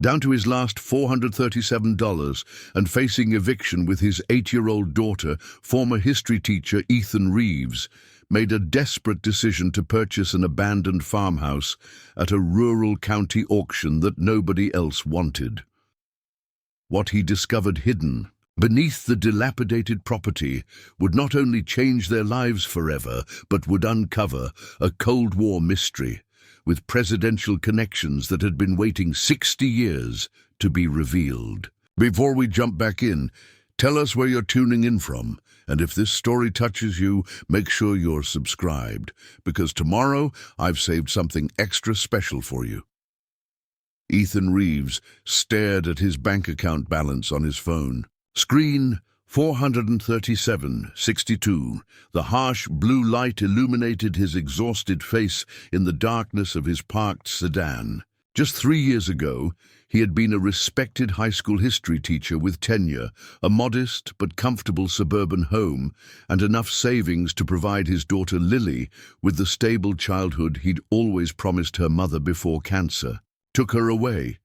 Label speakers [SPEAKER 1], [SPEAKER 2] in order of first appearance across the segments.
[SPEAKER 1] down to his last $437, and facing eviction with his 8-year-old daughter, former history teacher Ethan Reeves made a desperate decision to purchase an abandoned farmhouse at a rural county auction that nobody else wanted. What he discovered hidden beneath the dilapidated property would not only change their lives forever, but would uncover a Cold War mystery with presidential connections that had been waiting 60 years to be revealed. Before we jump back in, tell us where you're tuning in from, and if this story touches you, make sure you're subscribed, because tomorrow I've saved something extra special for you. Ethan Reeves stared at his bank account balance on his phone. Screen 437.62. The harsh blue light illuminated his exhausted face in the darkness of his parked sedan. Just 3 years ago, he had been a respected high school history teacher with tenure, a modest but comfortable suburban home, and enough savings to provide his daughter Lily with the stable childhood he'd always promised her mother before cancer took her away.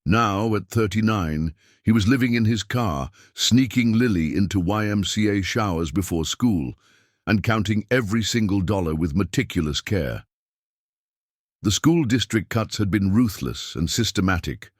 [SPEAKER 1] Now, at 39, he was living in his car, sneaking Lily into YMCA showers before school, and counting every single dollar with meticulous care. The school district cuts had been ruthless and systematic,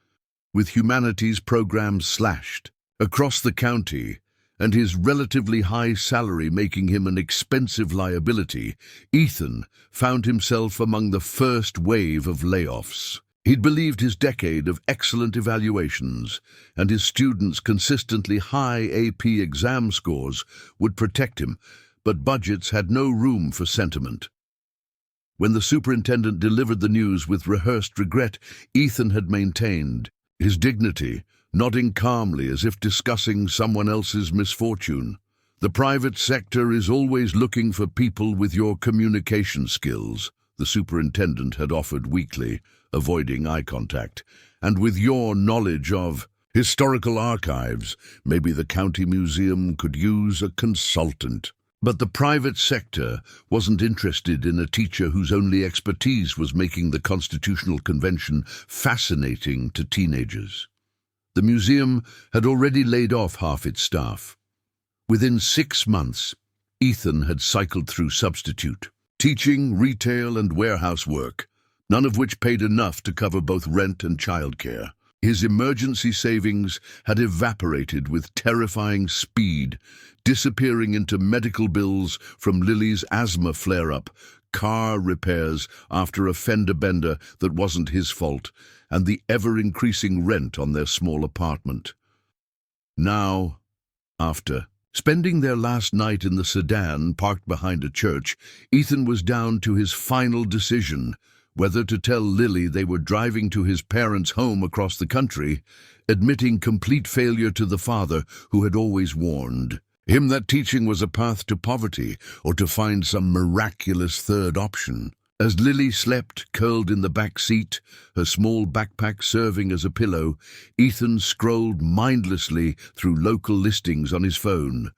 [SPEAKER 1] with humanities programs slashed across the county, and his relatively high salary making him an expensive liability. Ethan found himself among the first wave of layoffs. He'd believed his decade of excellent evaluations and his students' consistently high AP exam scores would protect him, but budgets had no room for sentiment. When the superintendent delivered the news with rehearsed regret, Ethan had maintained his dignity, nodding calmly as if discussing someone else's misfortune. "The private sector is always looking for people with your communication skills," the superintendent had offered weakly, avoiding eye contact. "And with your knowledge of historical archives, maybe the county museum could use a consultant." But the private sector wasn't interested in a teacher whose only expertise was making the Constitutional Convention fascinating to teenagers. The museum had already laid off half its staff. Within 6 months, Ethan had cycled through substitute, teaching, retail, and warehouse work, none of which paid enough to cover both rent and childcare. His emergency savings had evaporated with terrifying speed, disappearing into medical bills from Lily's asthma flare-up, car repairs after a fender bender that wasn't his fault, and the ever-increasing rent on their small apartment. Now, after spending their last night in the sedan parked behind a church, Ethan was down to his final decision: whether to tell Lily they were driving to his parents' home across the country, admitting complete failure to the father who had always warned him that teaching was a path to poverty, or to find some miraculous third option. As Lily slept, curled in the back seat, her small backpack serving as a pillow, Ethan scrolled mindlessly through local listings on his phone.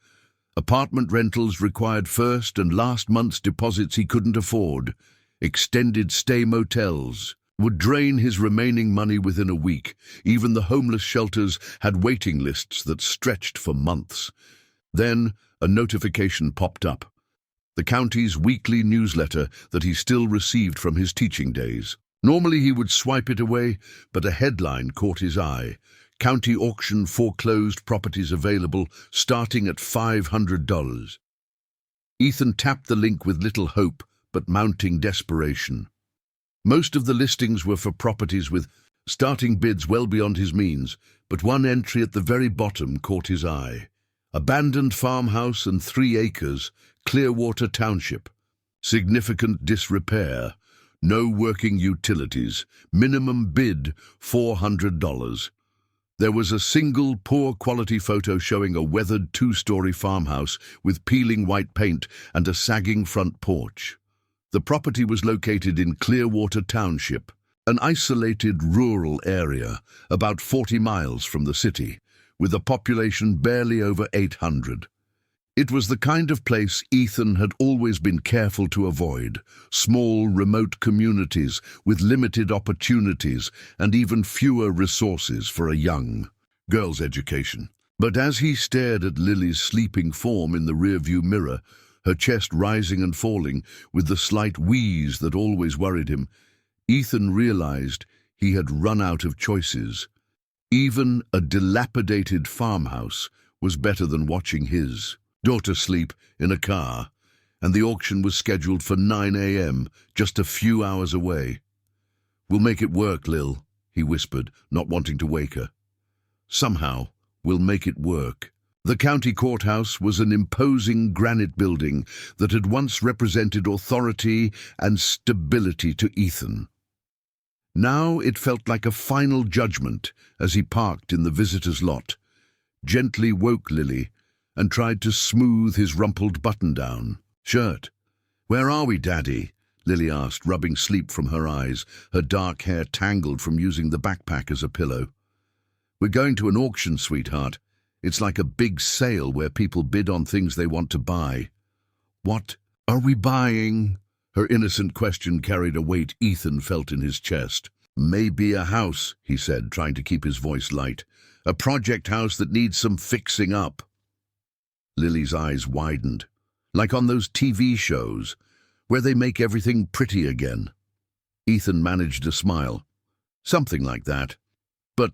[SPEAKER 1] Apartment rentals required first and last month's deposits he couldn't afford. Extended stay motels would drain his remaining money within a week. Even the homeless shelters had waiting lists that stretched for months. Then a notification popped up: the county's weekly newsletter that he still received from his teaching days. Normally he would swipe it away, but a headline caught his eye: "County auction foreclosed properties available, starting at $500. Ethan tapped the link with little hope, but mounting desperation. Most of the listings were for properties with starting bids well beyond his means, but one entry at the very bottom caught his eye: abandoned farmhouse and 3 acres, Clearwater Township. Significant disrepair, no working utilities, minimum bid $400. There was a single poor-quality photo showing a weathered 2-story farmhouse with peeling white paint and a sagging front porch. The property was located in Clearwater Township, an isolated rural area about 40 miles from the city, with a population barely over 800. It was the kind of place Ethan had always been careful to avoid, small, remote communities with limited opportunities and even fewer resources for a young girl's education. But as he stared at Lily's sleeping form in the rearview mirror, her chest rising and falling with the slight wheeze that always worried him, Ethan realized he had run out of choices. Even a dilapidated farmhouse was better than watching his daughter sleep in a car, and the auction was scheduled for 9 a.m., just a few hours away. "We'll make it work, Lil," he whispered, not wanting to wake her. "Somehow, we'll make it work." The county courthouse was an imposing granite building that had once represented authority and stability to Ethan. Now it felt like a final judgment as he parked in the visitor's lot, gently woke Lily, and tried to smooth his rumpled button-down shirt. "Where are we, Daddy?" Lily asked, rubbing sleep from her eyes, her dark hair tangled from using the backpack as a pillow. "We're going to an auction, sweetheart. It's like a big sale where people bid on things they want to buy." "What are we buying?" Her innocent question carried a weight Ethan felt in his chest. "Maybe a house," he said, trying to keep his voice light. "A project house that needs some fixing up." Lily's eyes widened, like on those TV shows where they make everything pretty again. Ethan managed a smile. "Something like that. But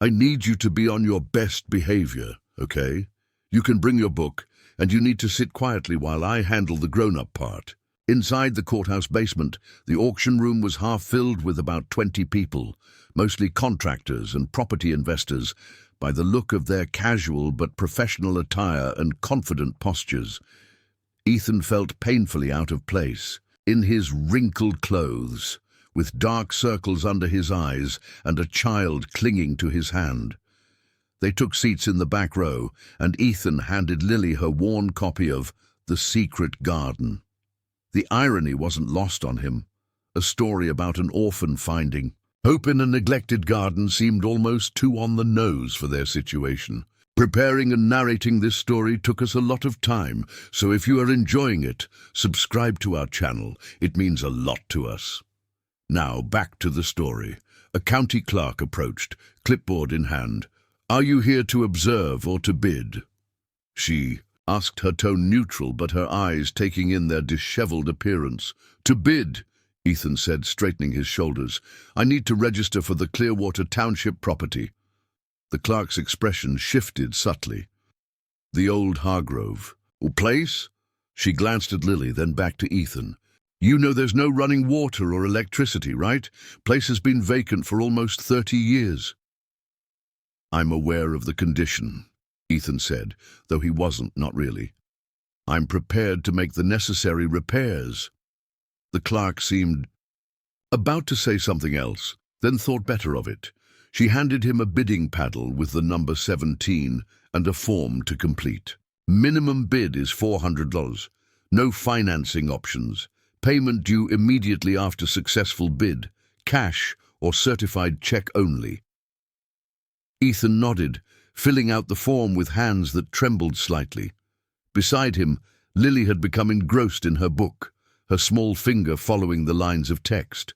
[SPEAKER 1] I need you to be on your best behavior, okay? You can bring your book, and you need to sit quietly while I handle the grown-up part." Inside the courthouse basement, the auction room was half-filled with about 20 people, mostly contractors and property investors, by the look of their casual but professional attire and confident postures. Ethan felt painfully out of place, in his wrinkled clothes, with dark circles under his eyes and a child clinging to his hand. They took seats in the back row, and Ethan handed Lily her worn copy of The Secret Garden. The irony wasn't lost on him, a story about an orphan finding hope in a neglected garden seemed almost too on the nose for their situation. Preparing and narrating this story took us a lot of time, so if you are enjoying it, subscribe to our channel. It means a lot to us. Now, back to the story. A county clerk approached, clipboard in hand. "Are you here to observe or to bid?" She asked, her tone neutral but her eyes taking in their disheveled appearance. "To bid," Ethan said, straightening his shoulders. "I need to register for the Clearwater Township property." The clerk's expression shifted subtly. "The old Hargrove. Place?" She glanced at Lily, then back to Ethan. "You know there's no running water or electricity, right? Place has been vacant for almost 30 years. "I'm aware of the condition," Ethan said, though he wasn't, not really. "I'm prepared to make the necessary repairs." The clerk seemed about to say something else, then thought better of it. She handed him a bidding paddle with the number 17 and a form to complete. "Minimum bid is $400. No financing options. Payment due immediately after successful bid. Cash or certified check only." Ethan nodded, filling out the form with hands that trembled slightly. Beside him, Lily had become engrossed in her book, her small finger following the lines of text.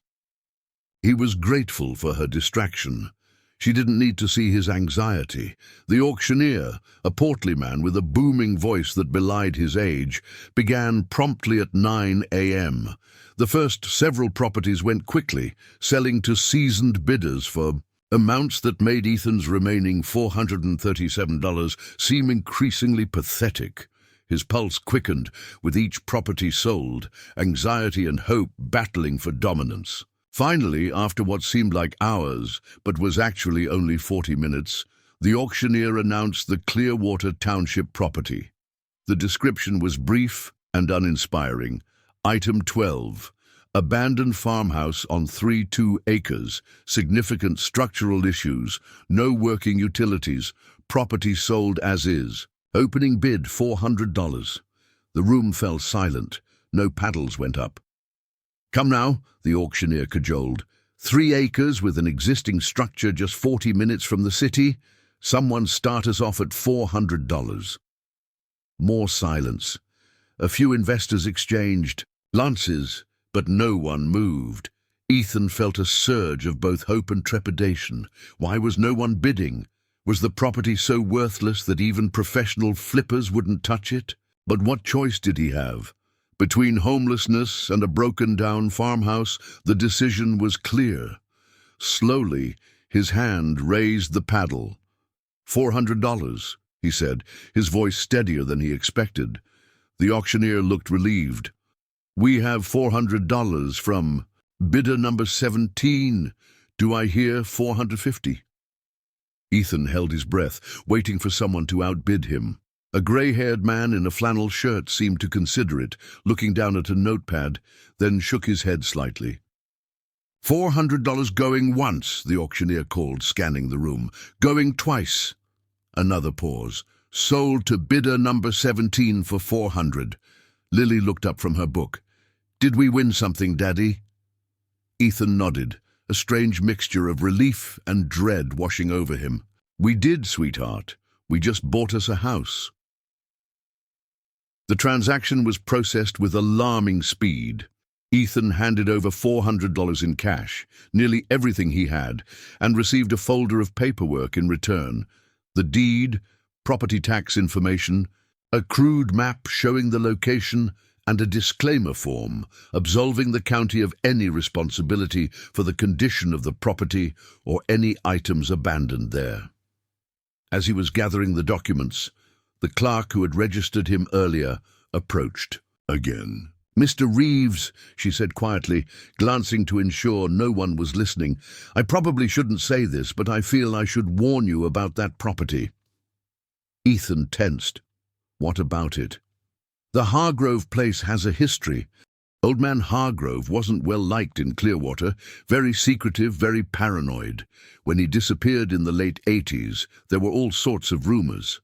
[SPEAKER 1] He was grateful for her distraction. She didn't need to see his anxiety. The auctioneer, a portly man with a booming voice that belied his age, began promptly at 9 a.m. The first several properties went quickly, selling to seasoned bidders for amounts that made Ethan's remaining $437 seem increasingly pathetic. His pulse quickened with each property sold, anxiety and hope battling for dominance. Finally, after what seemed like hours, but was actually only 40 minutes, the auctioneer announced the Clearwater Township property. The description was brief and uninspiring. Item 12. Abandoned farmhouse on 3.2 acres, significant structural issues, no working utilities, property sold as is. Opening bid $400. The room fell silent. No paddles went up. "Come now," the auctioneer cajoled. 3 acres with an existing structure just 40 minutes from the city. Someone start us off at $400. More silence. A few investors exchanged glances, but no one moved. Ethan felt a surge of both hope and trepidation. Why was no one bidding? Was the property so worthless that even professional flippers wouldn't touch it? But what choice did he have? Between homelessness and a broken-down farmhouse, the decision was clear. Slowly, his hand raised the paddle. $400, he said, his voice steadier than he expected. The auctioneer looked relieved. We have $400 from bidder number 17. Do I hear 450? Ethan held his breath, waiting for someone to outbid him. A grey-haired man in a flannel shirt seemed to consider it, looking down at a notepad, then shook his head slightly. $400 going once, the auctioneer called, scanning the room. Going twice. Another pause. Sold to bidder number 17 for 400. Lily looked up from her book. Did we win something, Daddy? Ethan nodded, a strange mixture of relief and dread washing over him. We did, sweetheart. We just bought us a house. The transaction was processed with alarming speed. Ethan handed over $400 in cash, nearly everything he had, and received a folder of paperwork in return. The deed, property tax information, a crude map showing the location, and a disclaimer form absolving the county of any responsibility for the condition of the property or any items abandoned there. As he was gathering the documents, the clerk who had registered him earlier approached again. Mr. Reeves, she said quietly, glancing to ensure no one was listening, I probably shouldn't say this, but I feel I should warn you about that property. Ethan tensed. What about it? The Hargrove place has a history. Old man Hargrove wasn't well liked in Clearwater, very secretive, very paranoid. When he disappeared in the late 80s, there were all sorts of rumors.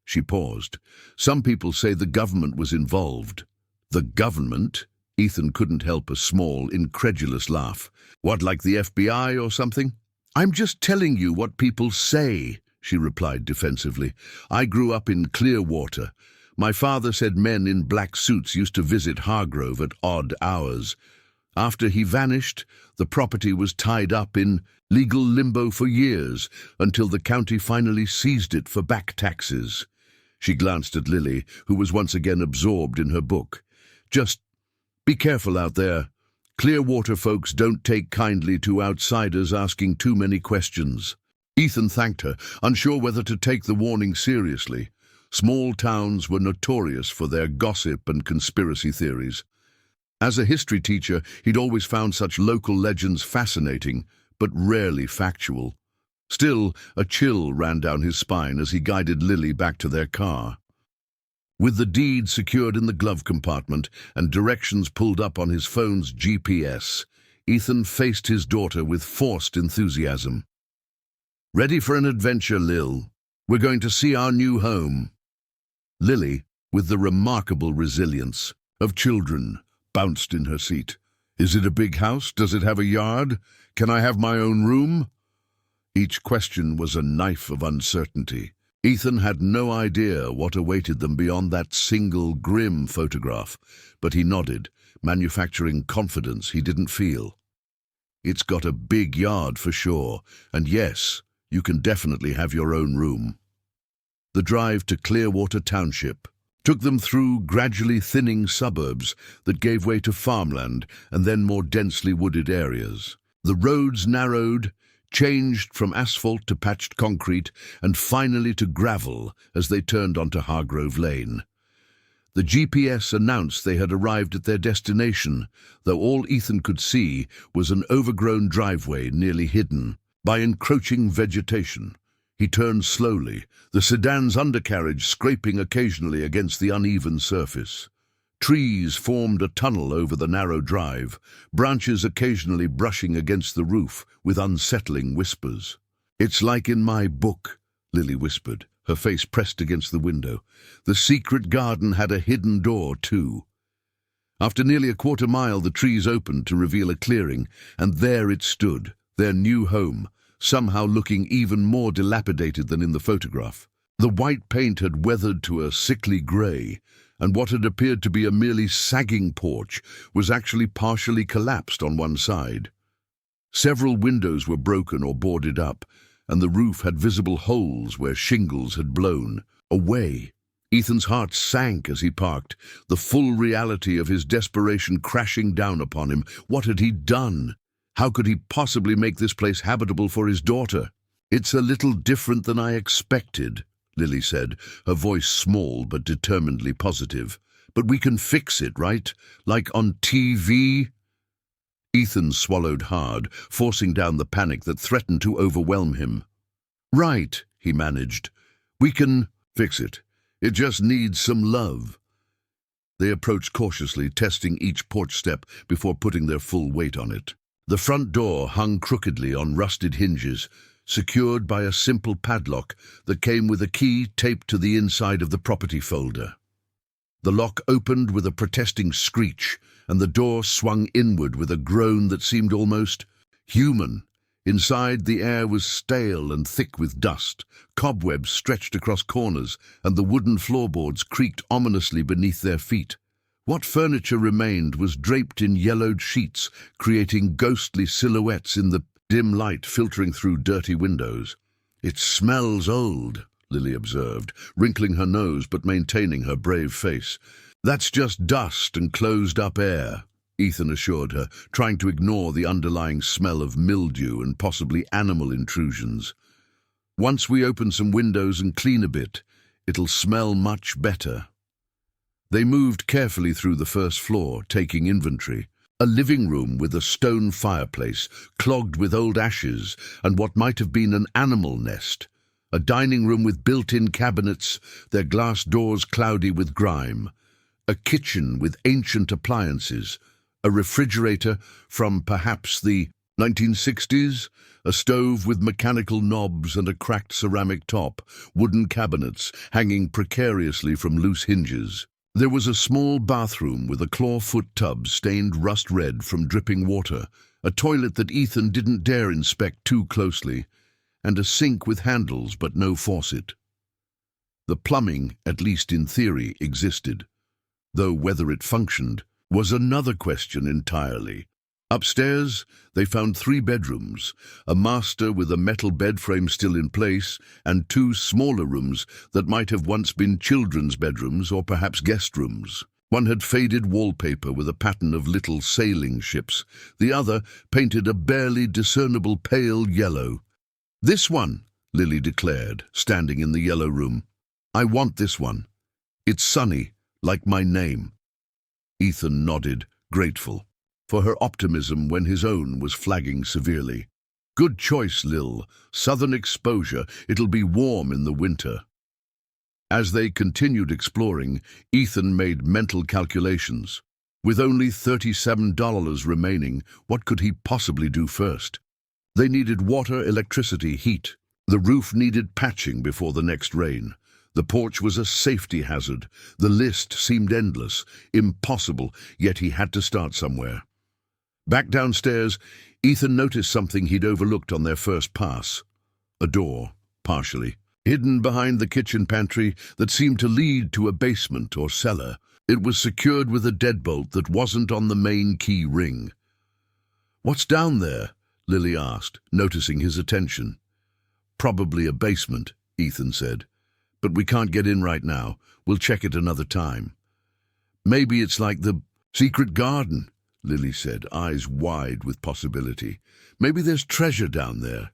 [SPEAKER 1] She paused. Some people say the government was involved. The government? Ethan couldn't help a small, incredulous laugh. What, like the FBI or something? I'm just telling you what people say, she replied defensively. I grew up in Clearwater. My father said men in black suits used to visit Hargrove at odd hours. After he vanished, the property was tied up in legal limbo for years, until the county finally seized it for back taxes. She glanced at Lily, who was once again absorbed in her book. Just be careful out there. Clearwater folks don't take kindly to outsiders asking too many questions. Ethan thanked her, unsure whether to take the warning seriously. Small towns were notorious for their gossip and conspiracy theories. As a history teacher, he'd always found such local legends fascinating, but rarely factual. Still, a chill ran down his spine as he guided Lily back to their car. With the deed secured in the glove compartment and directions pulled up on his phone's GPS, Ethan faced his daughter with forced enthusiasm. Ready for an adventure, Lil? We're going to see our new home. Lily, with the remarkable resilience of children, bounced in her seat. Is it a big house? Does it have a yard? Can I have my own room? Each question was a knife of uncertainty. Ethan had no idea what awaited them beyond that single grim photograph, but he nodded, manufacturing confidence he didn't feel. It's got a big yard for sure, and yes, you can definitely have your own room. The drive to Clearwater Township took them through gradually thinning suburbs that gave way to farmland and then more densely wooded areas. The roads narrowed, changed from asphalt to patched concrete, and finally to gravel as they turned onto Hargrove Lane. The GPS announced they had arrived at their destination, though all Ethan could see was an overgrown driveway nearly hidden by encroaching vegetation. He turned slowly, the sedan's undercarriage scraping occasionally against the uneven surface. Trees formed a tunnel over the narrow drive, branches occasionally brushing against the roof with unsettling whispers. It's like in my book, Lily whispered, her face pressed against the window. The secret garden had a hidden door, too. After nearly a quarter-mile, the trees opened to reveal a clearing, and there it stood, their new home, somehow looking even more dilapidated than in the photograph. The white paint had weathered to a sickly grey, and what had appeared to be a merely sagging porch was actually partially collapsed on one side. Several windows were broken or boarded up, and the roof had visible holes where shingles had blown away. Ethan's heart sank as he parked, the full reality of his desperation crashing down upon him. What had he done? How could he possibly make this place habitable for his daughter? "It's a little different than I expected," Lily said, her voice small but determinedly positive. "But we can fix it, right? Like on TV?" Ethan swallowed hard, forcing down the panic that threatened to overwhelm him. "Right," he managed. "We can fix it. It just needs some love." They approached cautiously, testing each porch step before putting their full weight on it. The front door hung crookedly on rusted hinges, secured by a simple padlock that came with a key taped to the inside of the property folder. The lock opened with a protesting screech, and the door swung inward with a groan that seemed almost human. Inside, the air was stale and thick with dust. Cobwebs stretched across corners, and the wooden floorboards creaked ominously beneath their feet. What furniture remained was draped in yellowed sheets, creating ghostly silhouettes in the dim light filtering through dirty windows. "It smells old," Lily observed, wrinkling her nose but maintaining her brave face. "That's just dust and closed-up air," Ethan assured her, trying to ignore the underlying smell of mildew and possibly animal intrusions. "Once we open some windows and clean a bit, it'll smell much better." They moved carefully through the first floor, taking inventory. A living room with a stone fireplace, clogged with old ashes and what might have been an animal nest. A dining room with built-in cabinets, their glass doors cloudy with grime. A kitchen with ancient appliances. A refrigerator from perhaps the 1960s, a stove with mechanical knobs and a cracked ceramic top, wooden cabinets hanging precariously from loose hinges. There was a small bathroom with a clawfoot tub stained rust red from dripping water, a toilet that Ethan didn't dare inspect too closely, and a sink with handles but no faucet. The plumbing, at least in theory, existed, though whether it functioned was another question entirely. Upstairs, they found 3 bedrooms, a master with a metal bed frame still in place, and 2 smaller rooms that might have once been children's bedrooms or perhaps guest rooms. One had faded wallpaper with a pattern of little sailing ships. The other painted a barely discernible pale yellow. "This one," Lily declared, standing in the yellow room. "I want this one. It's sunny, like my name." Ethan nodded, grateful for her optimism when his own was flagging severely. "Good choice, Lil. Southern exposure. It'll be warm in the winter." As they continued exploring, Ethan made mental calculations. With only $37 remaining, what could he possibly do first? They needed water, electricity, heat. The roof needed patching before the next rain. The porch was a safety hazard. The list seemed endless, impossible, yet he had to start somewhere. Back downstairs, Ethan noticed something he'd overlooked on their first pass. A door, partially, hidden behind the kitchen pantry that seemed to lead to a basement or cellar. It was secured with a deadbolt that wasn't on the main key ring. "What's down there?" Lily asked, noticing his attention. "Probably a basement," Ethan said. "But we can't get in right now. We'll check it another time." "Maybe it's like the secret garden," Lily said, eyes wide with possibility. "Maybe there's treasure down there."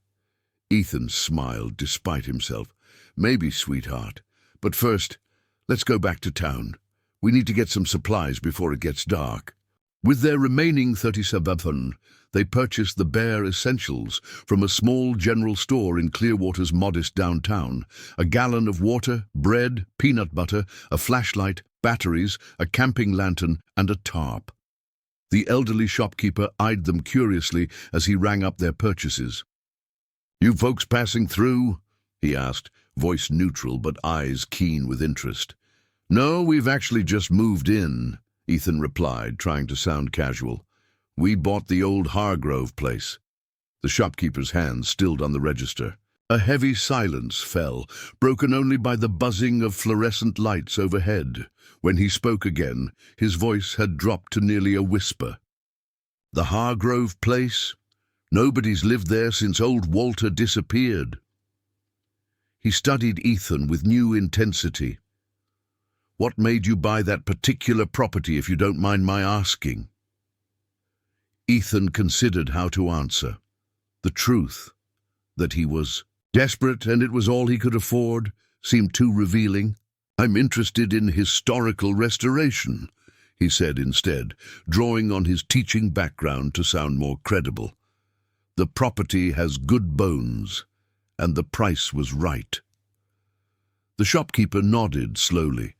[SPEAKER 1] Ethan smiled despite himself. "Maybe, sweetheart. But first, let's go back to town. We need to get some supplies before it gets dark." With their remaining 37, they purchased the bare essentials from a small general store in Clearwater's modest downtown. A gallon of water, bread, peanut butter, a flashlight, batteries, a camping lantern, and a tarp. The elderly shopkeeper eyed them curiously as he rang up their purchases. "You folks passing through?" he asked, voice neutral but eyes keen with interest. "No, we've actually just moved in," Ethan replied, trying to sound casual. "We bought the old Hargrove place." The shopkeeper's hand stilled on the register. A heavy silence fell, broken only by the buzzing of fluorescent lights overhead. When he spoke again, his voice had dropped to nearly a whisper. "The Hargrove place? Nobody's lived there since old Walter disappeared." He studied Ethan with new intensity. "What made you buy that particular property, if you don't mind my asking?" Ethan considered how to answer. The truth, that he was desperate and it was all he could afford, seemed too revealing. "I'm interested in historical restoration," he said instead, drawing on his teaching background to sound more credible. "The property has good bones, and the price was right." The shopkeeper nodded slowly,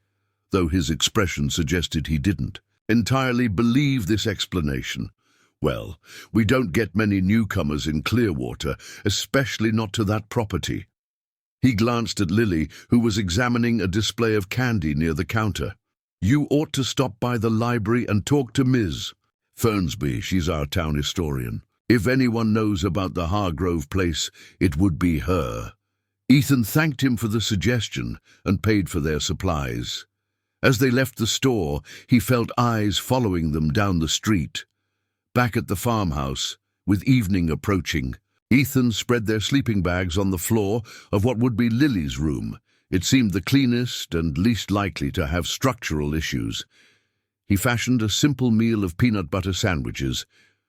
[SPEAKER 1] though his expression suggested he didn't entirely believe this explanation. "Well, we don't get many newcomers in Clearwater, especially not to that property." He glanced at Lily, who was examining a display of candy near the counter. "You ought to stop by the library and talk to Ms. Fernsby, she's our town historian. If anyone knows about the Hargrove place, it would be her." Ethan thanked him for the suggestion and paid for their supplies. As they left the store, he felt eyes following them down the street. Back at the farmhouse, with evening approaching, Ethan spread their sleeping bags on the floor of what would be Lily's room. It seemed the cleanest and least likely to have structural issues. He fashioned a simple meal of peanut butter sandwiches,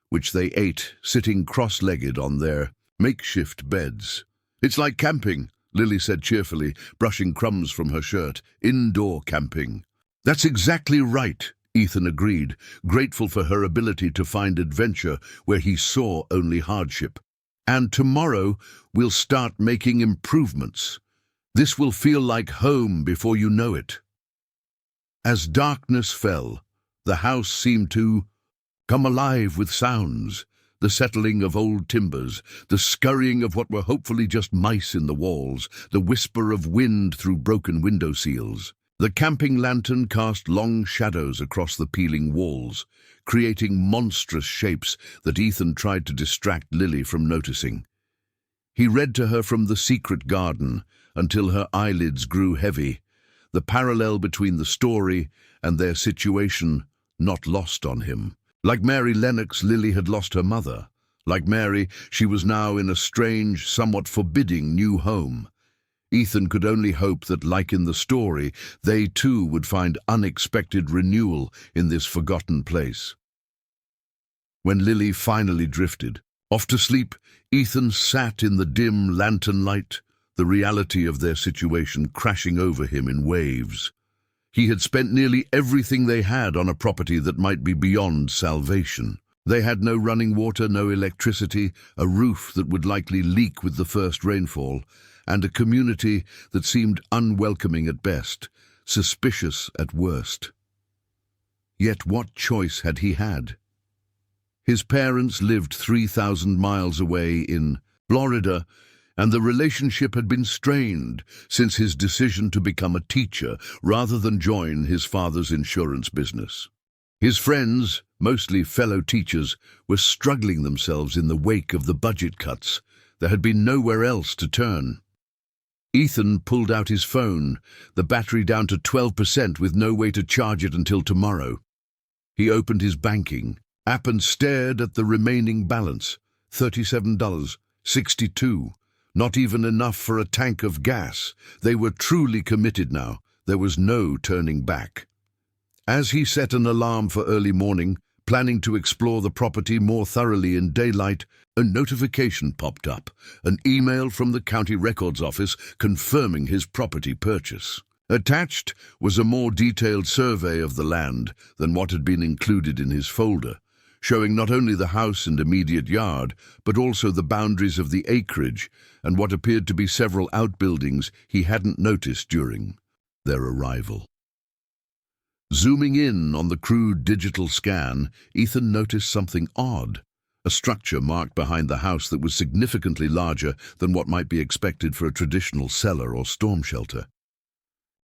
[SPEAKER 1] which they ate sitting cross-legged on their makeshift beds. "It's like camping," Lily said cheerfully, brushing crumbs from her shirt. "Indoor camping." "That's exactly right," Ethan agreed, grateful for her ability to find adventure where he saw only hardship. "And tomorrow we'll start making improvements. This will feel like home before you know it." As darkness fell, the house seemed to come alive with sounds, the settling of old timbers, the scurrying of what were hopefully just mice in the walls, the whisper of wind through broken window seals. The camping lantern cast long shadows across the peeling walls, creating monstrous shapes that Ethan tried to distract Lily from noticing. He read to her from the secret garden until her eyelids grew heavy, the parallel between the story and their situation not lost on him. Like Mary Lennox, Lily had lost her mother. Like Mary, she was now in a strange, somewhat forbidding new home. Ethan could only hope that, like in the story, they too would find unexpected renewal in this forgotten place. When Lily finally drifted off to sleep, Ethan sat in the dim lantern light, the reality of their situation crashing over him in waves. He had spent nearly everything they had on a property that might be beyond salvation. They had no running water, no electricity, a roof that would likely leak with the first rainfall, and a community that seemed unwelcoming at best, suspicious at worst. Yet what choice had he had? His parents lived 3,000 miles away in Florida, and the relationship had been strained since his decision to become a teacher rather than join his father's insurance business. His friends, mostly fellow teachers, were struggling themselves in the wake of the budget cuts. There had been nowhere else to turn. Ethan pulled out his phone, the battery down to 12% with no way to charge it until tomorrow. He opened his banking app and stared at the remaining balance, $37.62. Not even enough for a tank of gas. They were truly committed now. There was no turning back. As he set an alarm for early morning, planning to explore the property more thoroughly in daylight, a notification popped up, an email from the county records office confirming his property purchase. Attached was a more detailed survey of the land than what had been included in his folder, showing not only the house and immediate yard, but also the boundaries of the acreage and what appeared to be several outbuildings he hadn't noticed during their arrival. Zooming in on the crude digital scan, Ethan noticed something odd, a structure marked behind the house that was significantly larger than what might be expected for a traditional cellar or storm shelter.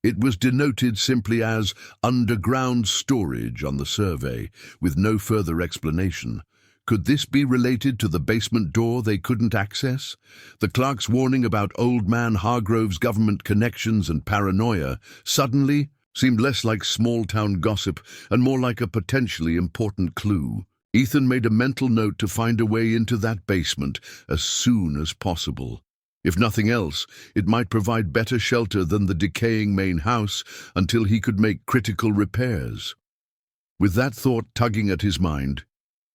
[SPEAKER 1] It was denoted simply as underground storage on the survey, with no further explanation. Could this be related to the basement door they couldn't access? The clerk's warning about old man Hargrove's government connections and paranoia suddenly seemed less like small-town gossip and more like a potentially important clue. Ethan made a mental note to find a way into that basement as soon as possible. If nothing else, it might provide better shelter than the decaying main house until he could make critical repairs. With that thought tugging at his mind,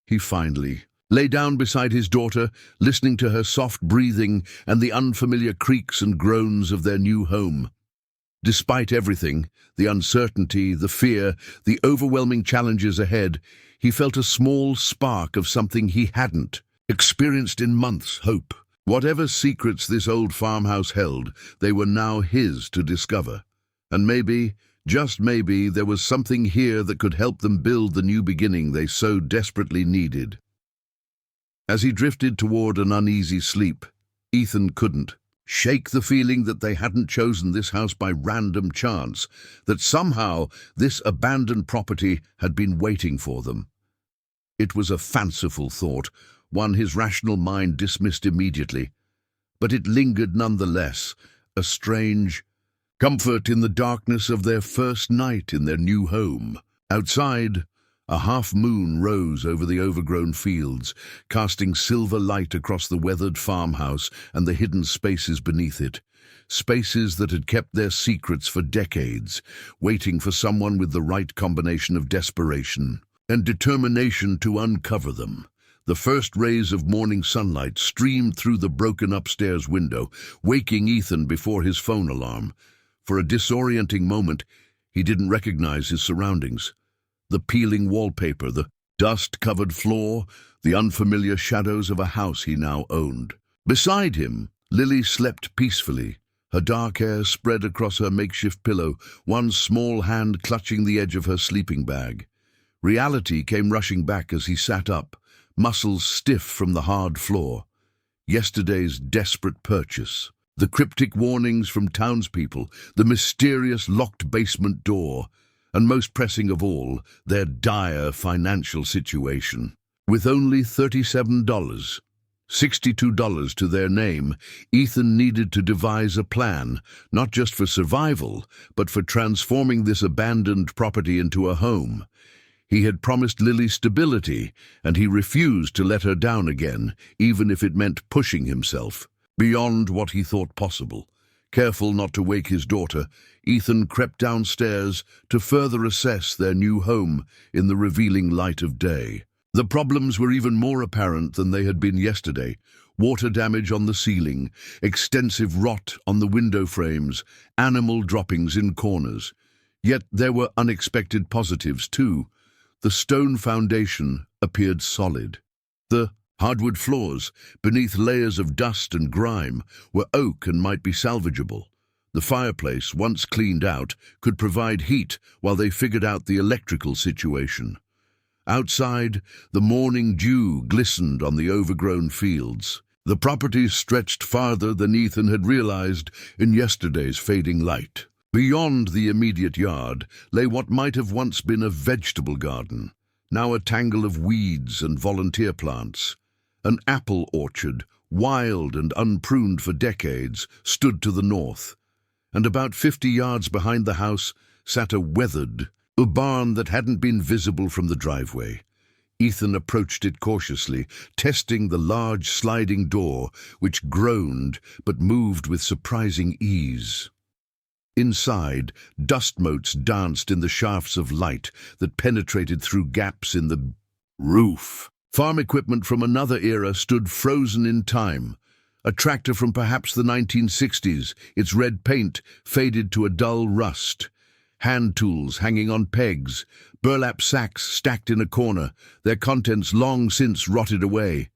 [SPEAKER 1] he finally lay down beside his daughter, listening to her soft breathing and the unfamiliar creaks and groans of their new home. Despite everything, the uncertainty, the fear, the overwhelming challenges ahead, he felt a small spark of something he hadn't experienced in months: hope. Whatever secrets this old farmhouse held, they were now his to discover. And maybe, just maybe, there was something here that could help them build the new beginning they so desperately needed. As he drifted toward an uneasy sleep, Ethan couldn't shake the feeling that they hadn't chosen this house by random chance, that somehow this abandoned property had been waiting for them. It was a fanciful thought, one his rational mind dismissed immediately, but it lingered nonetheless, a strange comfort in the darkness of their first night in their new home. Outside, a half-moon rose over the overgrown fields, casting silver light across the weathered farmhouse and the hidden spaces beneath it. Spaces that had kept their secrets for decades, waiting for someone with the right combination of desperation and determination to uncover them. The first rays of morning sunlight streamed through the broken upstairs window, waking Ethan before his phone alarm. For a disorienting moment, he didn't recognize his surroundings. The peeling wallpaper, the dust-covered floor, the unfamiliar shadows of a house he now owned. Beside him, Lily slept peacefully, her dark hair spread across her makeshift pillow, one small hand clutching the edge of her sleeping bag. Reality came rushing back as he sat up, muscles stiff from the hard floor. Yesterday's desperate purchase, the cryptic warnings from townspeople, the mysterious locked basement door, and most pressing of all, their dire financial situation. With only $37, $62 to their name, Ethan needed to devise a plan, not just for survival, but for transforming this abandoned property into a home. He had promised Lily stability, and he refused to let her down again, even if it meant pushing himself beyond what he thought possible. Careful not to wake his daughter, Ethan crept downstairs to further assess their new home in the revealing light of day. The problems were even more apparent than they had been yesterday. Water damage on the ceiling, extensive rot on the window frames, animal droppings in corners. Yet there were unexpected positives too. The stone foundation appeared solid. The hardwood floors, beneath layers of dust and grime, were oak and might be salvageable. The fireplace, once cleaned out, could provide heat while they figured out the electrical situation. Outside, the morning dew glistened on the overgrown fields. The property stretched farther than Ethan had realized in yesterday's fading light. Beyond the immediate yard lay what might have once been a vegetable garden, now a tangle of weeds and volunteer plants. An apple orchard, wild and unpruned for decades, stood to the north, and about 50 yards behind the house sat a weathered barn that hadn't been visible from the driveway. Ethan approached it cautiously, testing the large sliding door, which groaned but moved with surprising ease. Inside, dust motes danced in the shafts of light that penetrated through gaps in the roof. Farm equipment from another era stood frozen in time. A tractor from perhaps the 1960s, its red paint faded to a dull rust. Hand tools hanging on pegs, burlap sacks stacked in a corner, their contents long since rotted away.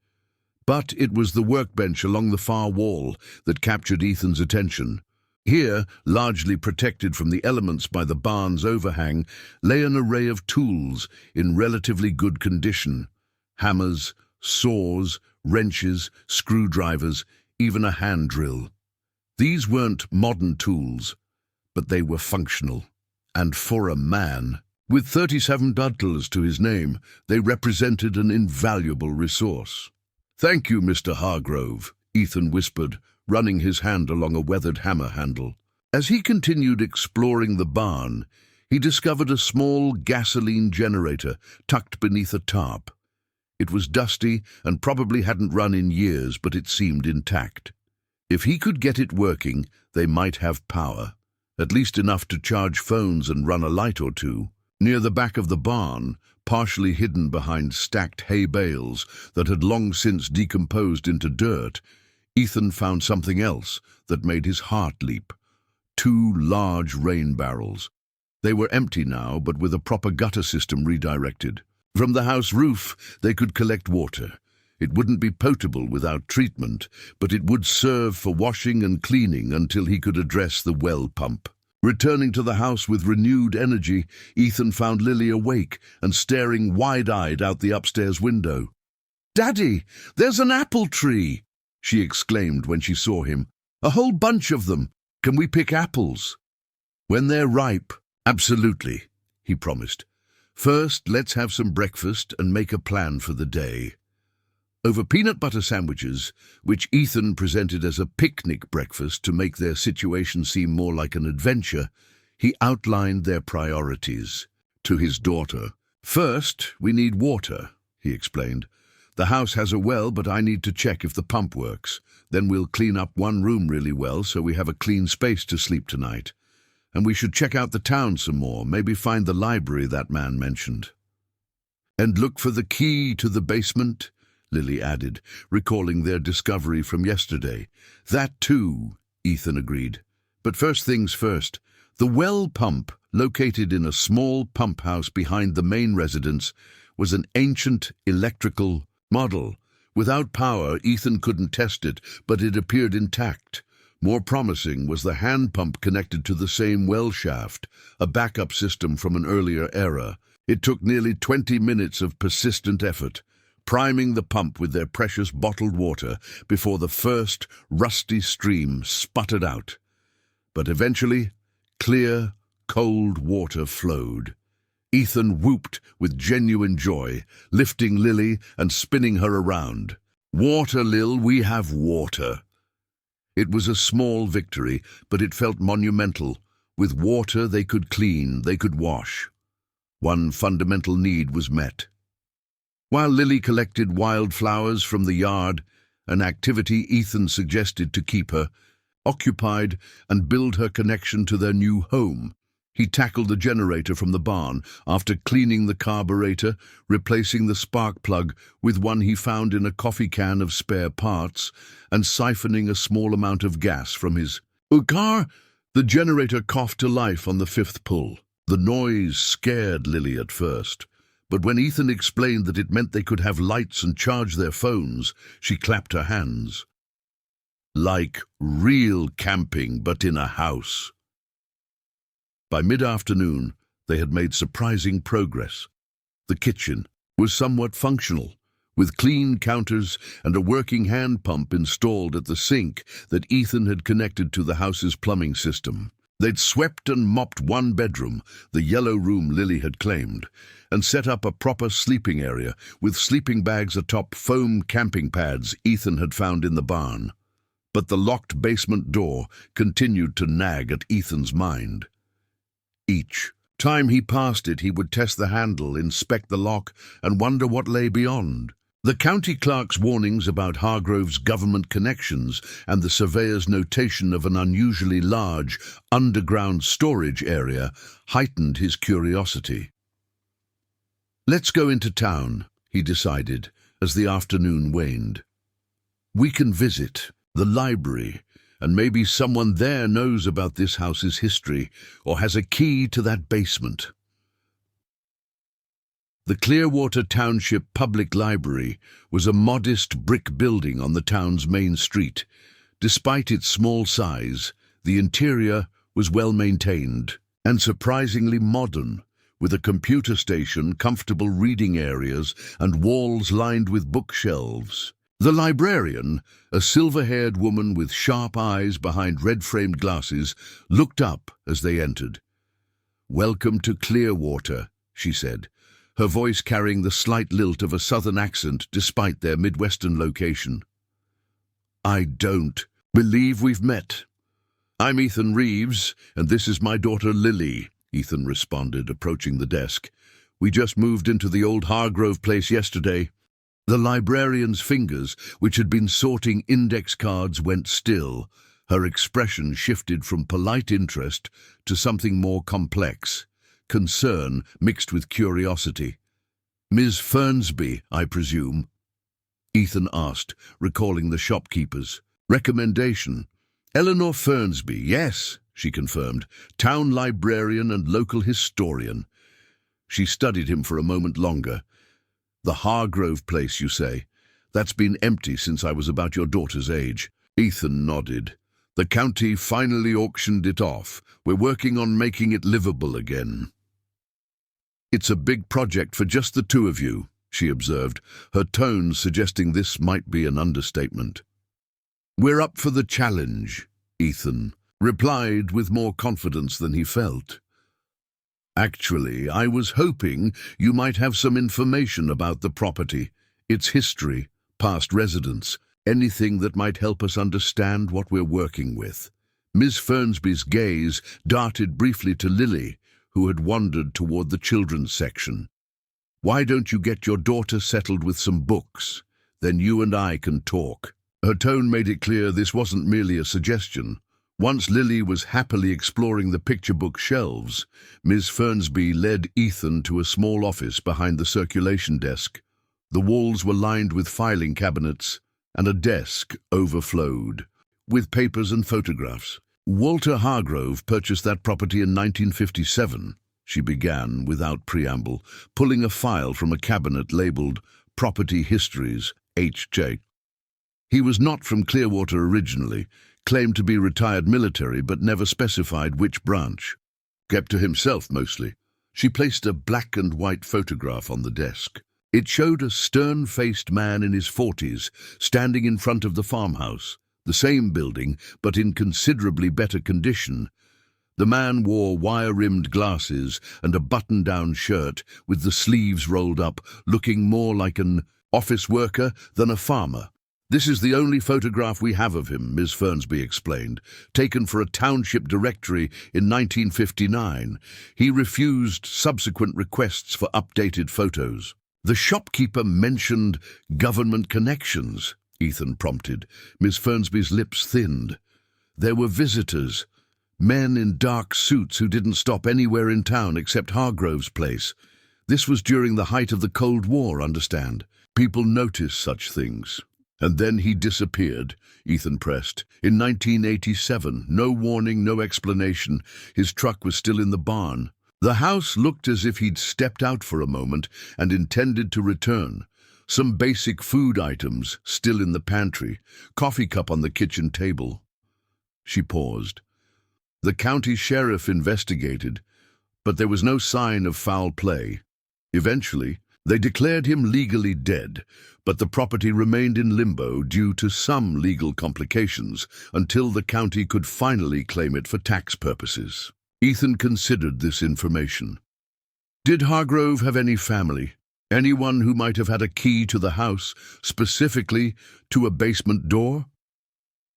[SPEAKER 1] But it was the workbench along the far wall that captured Ethan's attention. Here, largely protected from the elements by the barn's overhang, lay an array of tools in relatively good condition. Hammers, saws, wrenches, screwdrivers, even a hand drill. These weren't modern tools, but they were functional. And for a man, With 37 duddles to his name, they represented an invaluable resource. "Thank you, Mr. Hargrove," Ethan whispered, running his hand along a weathered hammer handle. As he continued exploring the barn, he discovered a small gasoline generator tucked beneath a tarp. It was dusty and probably hadn't run in years, but it seemed intact. If he could get it working, they might have power, at least enough to charge phones and run a light or two. Near the back of the barn, partially hidden behind stacked hay bales that had long since decomposed into dirt, Ethan found something else that made his heart leap. 2 large rain barrels. They were empty now, but with a proper gutter system redirected. From the house roof, they could collect water. It wouldn't be potable without treatment, but it would serve for washing and cleaning until he could address the well pump. Returning to the house with renewed energy, Ethan found Lily awake and staring wide-eyed out the upstairs window. "Daddy, there's an apple tree!" she exclaimed when she saw him. "A whole bunch of them. Can we pick apples?" "When they're ripe, absolutely," he promised. "First, let's have some breakfast and make a plan for the day." Over peanut butter sandwiches, which Ethan presented as a picnic breakfast to make their situation seem more like an adventure, he outlined their priorities. To his daughter, "First, we need water," he explained. "The house has a well, but I need to check if the pump works. Then we'll clean up one room really well so we have a clean space to sleep tonight. And we should check out the town some more, maybe find the library that man mentioned." "And look for the key to the basement," Lily added, recalling their discovery from yesterday. "That too," Ethan agreed. "But first things first. The well pump, located in a small pump house behind the main residence, was an ancient electrical model. Without power, Ethan couldn't test it, but it appeared intact. More promising was the hand pump connected to the same well shaft, a backup system from an earlier era. It took nearly 20 minutes of persistent effort, priming the pump with their precious bottled water before the first rusty stream sputtered out. But eventually, clear, cold water flowed. Ethan whooped with genuine joy, lifting Lily and spinning her around. "Water, Lil, we have water." It was a small victory, but it felt monumental. With water they could clean, they could wash. One fundamental need was met. While Lily collected wildflowers from the yard, an activity Ethan suggested to keep her occupied and build her connection to their new home, he tackled the generator from the barn after cleaning the carburetor, replacing the spark plug with one he found in a coffee can of spare parts, and siphoning a small amount of gas from his car. The generator coughed to life on the 5th pull. The noise scared Lily at first, but when Ethan explained that it meant they could have lights and charge their phones, she clapped her hands. Like real camping, but in a house. By mid-afternoon, they had made surprising progress. The kitchen was somewhat functional, with clean counters and a working hand pump installed at the sink that Ethan had connected to the house's plumbing system. They'd swept and mopped one bedroom, the yellow room Lily had claimed, and set up a proper sleeping area with sleeping bags atop foam camping pads Ethan had found in the barn. But the locked basement door continued to nag at Ethan's mind. Each time he passed it, he would test the handle, inspect the lock, and wonder what lay beyond. The county clerk's warnings about Hargrove's government connections and the surveyor's notation of an unusually large underground storage area heightened his curiosity. "Let's go into town," he decided as the afternoon waned. "We can visit the library, and maybe someone there knows about this house's history or has a key to that basement." The Clearwater Township Public Library was a modest brick building on the town's main street. Despite its small size, the interior was well maintained and surprisingly modern, with a computer station, comfortable reading areas, and walls lined with bookshelves. The librarian, a silver-haired woman with sharp eyes behind red-framed glasses, looked up as they entered. "Welcome to Clearwater," she said, her voice carrying the slight lilt of a southern accent despite their Midwestern location. "I don't believe we've met." "I'm Ethan Reeves, and this is my daughter Lily," Ethan responded, approaching the desk. "We just moved into the old Hargrove place yesterday." The librarian's fingers, which had been sorting index cards, went still. Her expression shifted from polite interest to something more complex, concern mixed with curiosity. "Ms. Fernsby, I presume?" Ethan asked, recalling the shopkeeper's recommendation. "Eleanor Fernsby, yes," she confirmed, "town librarian and local historian." She studied him for a moment longer. "The Hargrove place, you say? That's been empty since I was about your daughter's age." Ethan nodded. "The county finally auctioned it off. We're working on making it livable again." "It's a big project for just the two of you," she observed, her tone suggesting this might be an understatement. "We're up for the challenge," Ethan replied with more confidence than he felt. "Actually, I was hoping you might have some information about the property, its history, past residents, anything that might help us understand what we're working with." Ms. Fernsby's gaze darted briefly to Lily, who had wandered toward the children's section. "Why don't you get your daughter settled with some books? Then you and I can talk." Her tone made it clear this wasn't merely a suggestion. Once Lily was happily exploring the picture book shelves, Ms. Fernsby led Ethan to a small office behind the circulation desk. The walls were lined with filing cabinets, and a desk overflowed with papers and photographs. "Walter Hargrove purchased that property in 1957, she began without preamble, pulling a file from a cabinet labeled Property Histories, H.J. He was not from Clearwater originally, claimed to be retired military but never specified which branch. Kept to himself mostly." She placed a black and white photograph on the desk. It showed a stern-faced man in his 40s standing in front of the farmhouse, the same building but in considerably better condition. The man wore wire-rimmed glasses and a button-down shirt with the sleeves rolled up, looking more like an office worker than a farmer. "This is the only photograph we have of him," Ms. Fernsby explained, "taken for a township directory in 1959. He refused subsequent requests for updated photos." "The shopkeeper mentioned government connections," Ethan prompted. Ms. Fernsby's lips thinned. "There were visitors, men in dark suits who didn't stop anywhere in town except Hargrove's place. This was during the height of the Cold War, understand. People notice such things." "And then he disappeared," Ethan pressed. "In 1987, no warning, no explanation. His truck was still in the barn. The house looked as if he'd stepped out for a moment and intended to return. Some basic food items still in the pantry, coffee cup on the kitchen table." She paused. "The county sheriff investigated, but there was no sign of foul play. Eventually, they declared him legally dead, but the property remained in limbo due to some legal complications until the county could finally claim it for tax purposes." Ethan considered this information. "Did Hargrove have any family? Anyone who might have had a key to the house, specifically to a basement door?"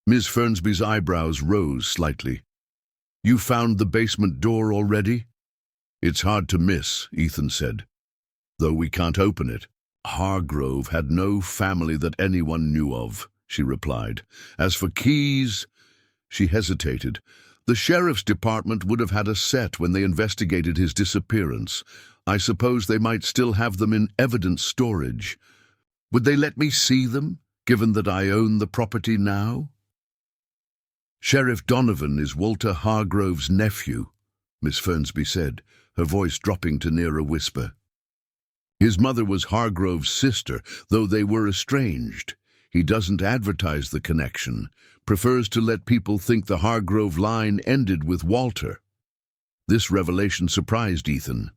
[SPEAKER 1] Ms. Fernsby's eyebrows rose slightly. "You found the basement door already?" "It's hard to miss," Ethan said, "though we can't open it." "Hargrove had no family that anyone knew of," she replied. "As for keys—" She hesitated. "The sheriff's department would have had a set when they investigated his disappearance. I suppose they might still have them in evidence storage. Would they let me see them, given that I own the property now?" "Sheriff Donovan is Walter Hargrove's nephew," Miss Fernsby said, her voice dropping to near a whisper. "His mother was Hargrove's sister, though they were estranged. He doesn't advertise the connection, prefers to let people think the Hargrove line ended with Walter." This revelation surprised Ethan.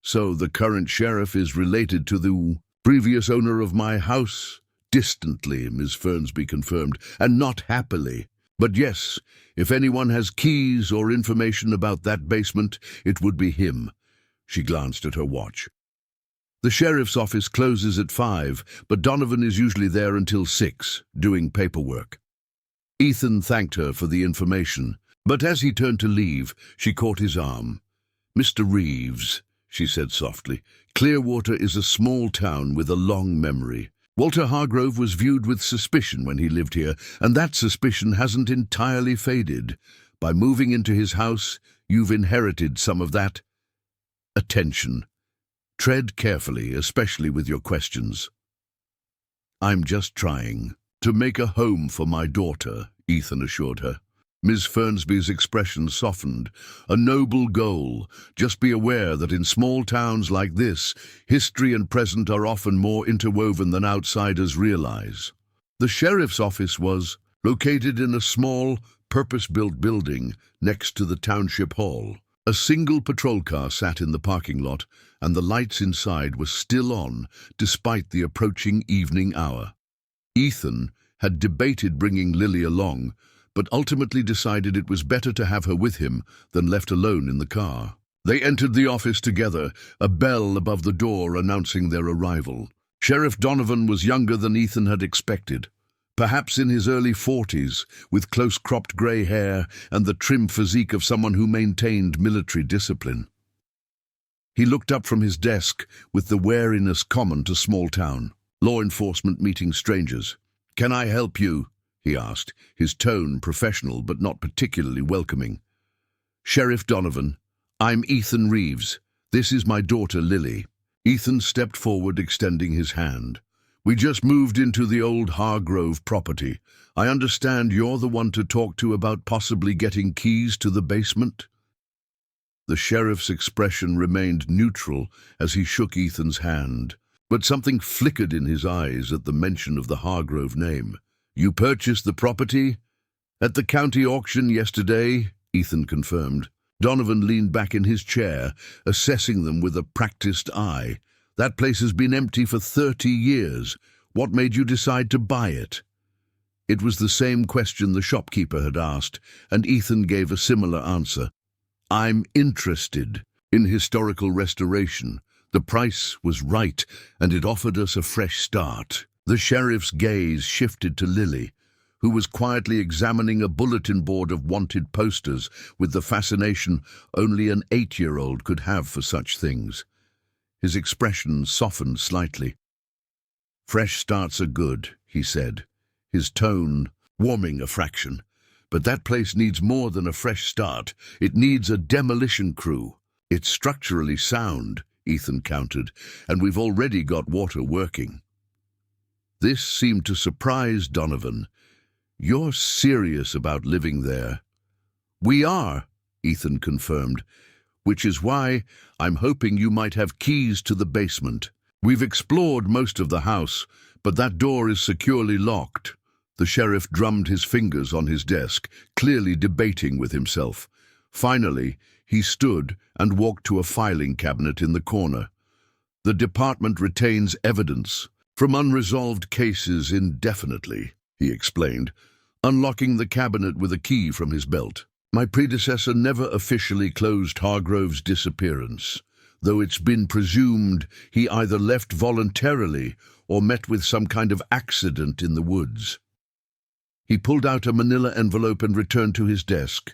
[SPEAKER 1] "So the current sheriff is related to the previous owner of my house?" "Distantly," Ms. Fernsby confirmed, "and not happily. But yes, if anyone has keys or information about that basement, it would be him. She glanced at her watch. The sheriff's office closes at 5, but Donovan is usually there until 6, doing paperwork. Ethan thanked her for the information, but as he turned to leave, she caught his arm. "Mr. Reeves," she said softly, "Clearwater is a small town with a long memory. Walter Hargrove was viewed with suspicion when he lived here, and that suspicion hasn't entirely faded. By moving into his house, you've inherited some of that attention. Tread carefully, especially with your questions." "I'm just trying to make a home for my daughter," Ethan assured her. Ms. Fernsby's expression softened. "A noble goal. Just be aware that in small towns like this, history and present are often more interwoven than outsiders realize." The sheriff's office was located in a small, purpose-built building next to the township hall. A single patrol car sat in the parking lot, and the lights inside were still on, despite the approaching evening hour. Ethan had debated bringing Lily along, but ultimately decided it was better to have her with him than left alone in the car. They entered the office together, a bell above the door announcing their arrival. Sheriff Donovan was younger than Ethan had expected, perhaps in his early 40s, with close-cropped grey hair and the trim physique of someone who maintained military discipline. He looked up from his desk with the wariness common to small town law enforcement meeting strangers. "Can I help you?" he asked, his tone professional but not particularly welcoming. "Sheriff Donovan, I'm Ethan Reeves. This is my daughter Lily." Ethan stepped forward, extending his hand. "We just moved into the old Hargrove property. I understand you're the one to talk to about possibly getting keys to the basement?" The sheriff's expression remained neutral as he shook Ethan's hand, but something flickered in his eyes at the mention of the Hargrove name. "You purchased the property?" "At the county auction yesterday," Ethan confirmed. Donovan leaned back in his chair, assessing them with a practiced eye. "That place has been empty for 30 years. What made you decide to buy it?" It was the same question the shopkeeper had asked, and Ethan gave a similar answer. "I'm interested in historical restoration. The price was right, and it offered us a fresh start." The sheriff's gaze shifted to Lily, who was quietly examining a bulletin board of wanted posters with the fascination only an 8-year-old could have for such things. His expression softened slightly. "Fresh starts are good," he said, his tone warming a fraction. "But that place needs more than a fresh start. It needs a demolition crew." "It's structurally sound," Ethan countered, "and we've already got water working." This seemed to surprise Donovan. "You're serious about living there?" "We are," Ethan confirmed, "which is why I'm hoping you might have keys to the basement. We've explored most of the house, but that door is securely locked." The sheriff drummed his fingers on his desk, clearly debating with himself. Finally, he stood and walked to a filing cabinet in the corner. "The department retains evidence from unresolved cases indefinitely," he explained, unlocking the cabinet with a key from his belt. "My predecessor never officially closed Hargrove's disappearance, though it's been presumed he either left voluntarily or met with some kind of accident in the woods." He pulled out a manila envelope and returned to his desk.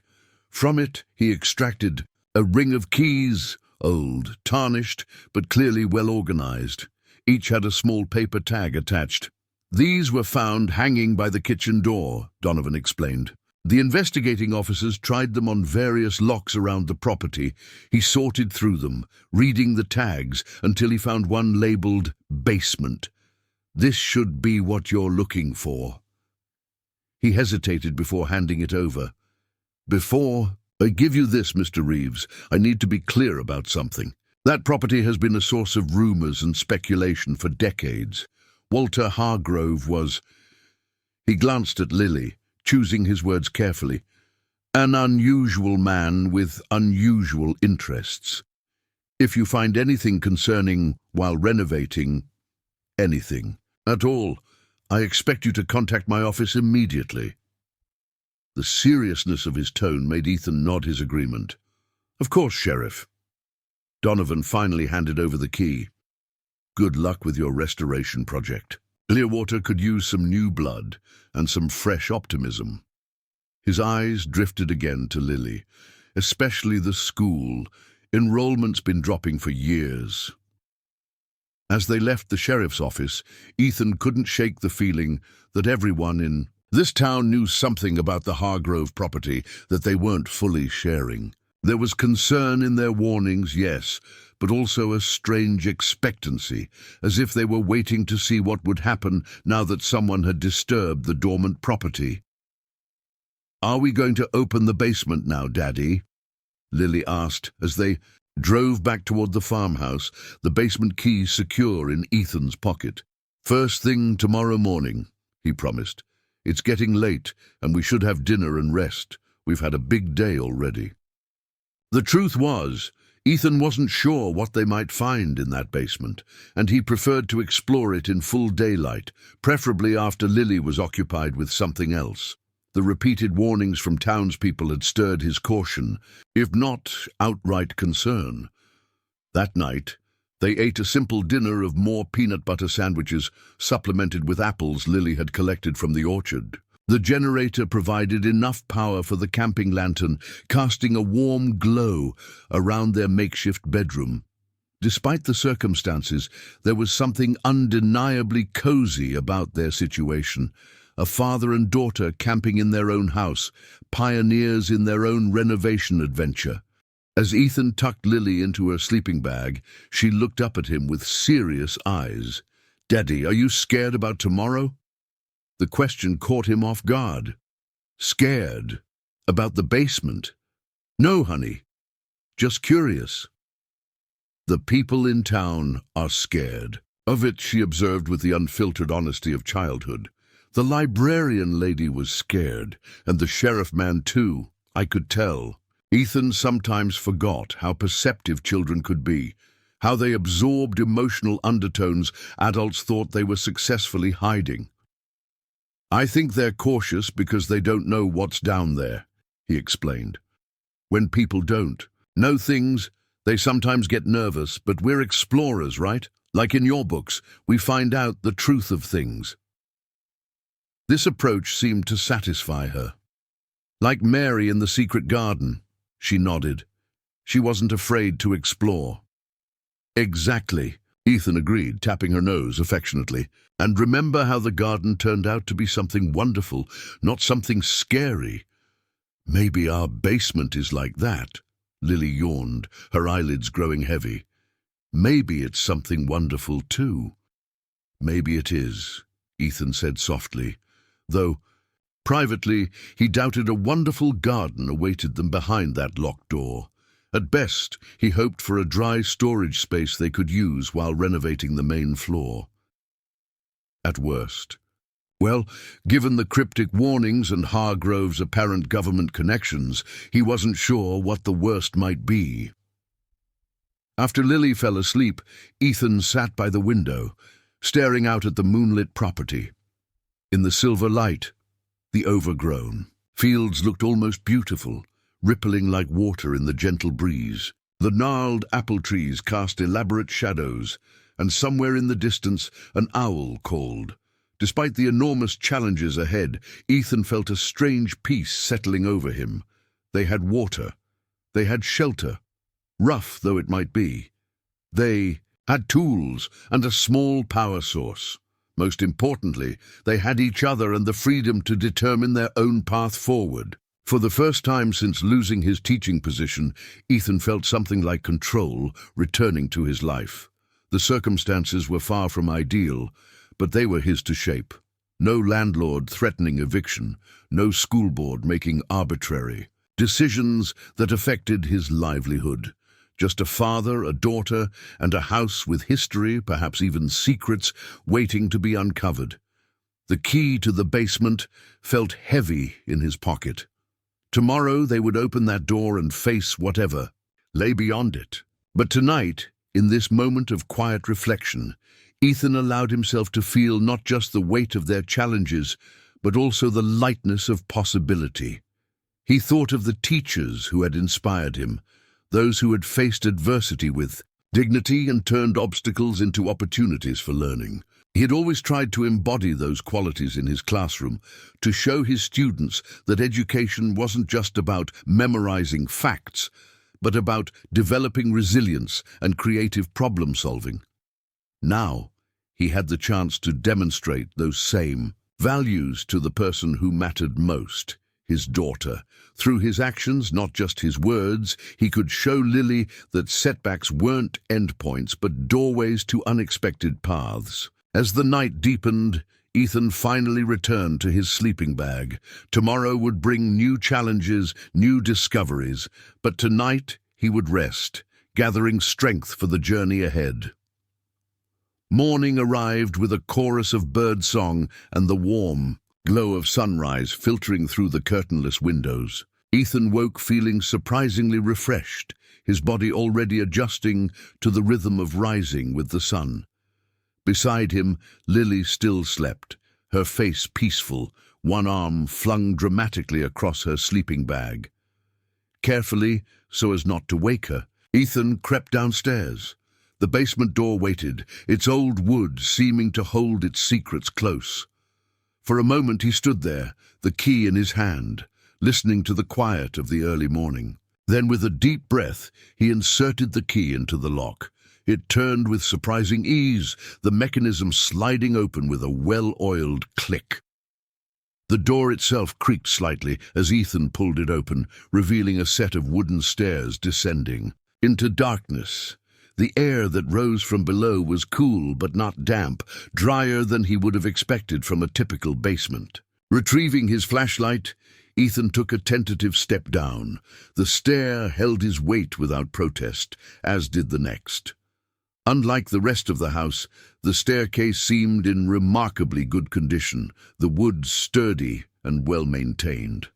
[SPEAKER 1] From it, he extracted a ring of keys, old, tarnished, but clearly well organized. Each had a small paper tag attached. "These were found hanging by the kitchen door," Donovan explained. "The investigating officers tried them on various locks around the property. He sorted through them, reading the tags, until he found one labeled basement. This should be what you're looking for." He hesitated before handing it over. "Before I give you this, Mr. Reeves, I need to be clear about something. That property has been a source of rumors and speculation for decades. Walter Hargrove was—" He glanced at Lily, choosing his words carefully. "An unusual man with unusual interests. If you find anything concerning while renovating, anything at all, I expect you to contact my office immediately." The seriousness of his tone made Ethan nod his agreement. "Of course, Sheriff." Donovan finally handed over the key. "Good luck with your restoration project. Clearwater could use some new blood and some fresh optimism." His eyes drifted again to Lily, especially the school. Enrollment's been dropping for years. As they left the sheriff's office, Ethan couldn't shake the feeling that everyone in this town knew something about the Hargrove property that they weren't fully sharing. There was concern in their warnings, yes, but also a strange expectancy, as if they were waiting to see what would happen now that someone had disturbed the dormant property. "Are we going to open the basement now, Daddy?" Lily asked as they drove back toward the farmhouse, the basement key secure in Ethan's pocket. "First thing tomorrow morning," he promised. "It's getting late, and we should have dinner and rest. We've had a big day already." The truth was, Ethan wasn't sure what they might find in that basement, and he preferred to explore it in full daylight, preferably after Lily was occupied with something else. The repeated warnings from townspeople had stirred his caution, if not outright concern. That night, they ate a simple dinner of more peanut butter sandwiches, supplemented with apples Lily had collected from the orchard. The generator provided enough power for the camping lantern, casting a warm glow around their makeshift bedroom. Despite the circumstances, there was something undeniably cozy about their situation. A father and daughter camping in their own house, pioneers in their own renovation adventure. As Ethan tucked Lily into her sleeping bag, she looked up at him with serious eyes. "Daddy, are you scared about tomorrow?" The question caught him off guard. "Scared? About the basement?" "No, honey. Just curious." "The people in town are scared of it," she observed with the unfiltered honesty of childhood. "The librarian lady was scared, and the sheriff man too, I could tell." Ethan sometimes forgot how perceptive children could be, how they absorbed emotional undertones adults thought they were successfully hiding. "I think they're cautious because they don't know what's down there," he explained. "When people don't know things, they sometimes get nervous, but we're explorers, right? Like in your books, we find out the truth of things." This approach seemed to satisfy her. "Like Mary in the secret garden," she nodded. She wasn't afraid to explore. "Exactly," Ethan agreed, tapping her nose affectionately. "And remember how the garden turned out to be something wonderful, not something scary." "Maybe our basement is like that," Lily yawned, her eyelids growing heavy. "Maybe it's something wonderful too." "Maybe it is," Ethan said softly, though privately he doubted a wonderful garden awaited them behind that locked door. At best, he hoped for a dry storage space they could use while renovating the main floor. At worst. Well, given the cryptic warnings and Hargrove's apparent government connections, he wasn't sure what the worst might be. After Lily fell asleep, Ethan sat by the window, staring out at the moonlit property. In the silver light, the overgrown fields looked almost beautiful, rippling like water in the gentle breeze. The gnarled apple trees cast elaborate shadows, and somewhere in the distance an owl called. Despite the enormous challenges ahead, Ethan felt a strange peace settling over him. They had water. They had shelter, rough though it might be. They had tools and a small power source. Most importantly, they had each other and the freedom to determine their own path forward. For the first time since losing his teaching position, Ethan felt something like control returning to his life. The circumstances were far from ideal, but they were his to shape. No landlord threatening eviction, no school board making arbitrary decisions that affected his livelihood. Just a father, a daughter, and a house with history, perhaps even secrets, waiting to be uncovered. The key to the basement felt heavy in his pocket. Tomorrow they would open that door and face whatever lay beyond it. But tonight, in this moment of quiet reflection, Ethan allowed himself to feel not just the weight of their challenges, but also the lightness of possibility. He thought of the teachers who had inspired him, those who had faced adversity with dignity and turned obstacles into opportunities for learning. He had always tried to embody those qualities in his classroom, to show his students that education wasn't just about memorizing facts, but about developing resilience and creative problem-solving. Now, he had the chance to demonstrate those same values to the person who mattered most, his daughter. Through his actions, not just his words, he could show Lily that setbacks weren't endpoints but doorways to unexpected paths. As the night deepened, Ethan finally returned to his sleeping bag. Tomorrow would bring new challenges, new discoveries, but tonight he would rest, gathering strength for the journey ahead. Morning arrived with a chorus of birdsong and the warm glow of sunrise filtering through the curtainless windows. Ethan woke feeling surprisingly refreshed, his body already adjusting to the rhythm of rising with the sun. Beside him, Lily still slept, her face peaceful, one arm flung dramatically across her sleeping bag. Carefully, so as not to wake her, Ethan crept downstairs. The basement door waited, its old wood seeming to hold its secrets close. For a moment he stood there, the key in his hand, listening to the quiet of the early morning. Then with a deep breath, he inserted the key into the lock. It turned with surprising ease, the mechanism sliding open with a well-oiled click. The door itself creaked slightly as Ethan pulled it open, revealing a set of wooden stairs descending into darkness. The air that rose from below was cool but not damp, drier than he would have expected from a typical basement. Retrieving his flashlight, Ethan took a tentative step down. The stair held his weight without protest, as did the next. Unlike the rest of the house, the staircase seemed in remarkably good condition, the wood sturdy and well-maintained.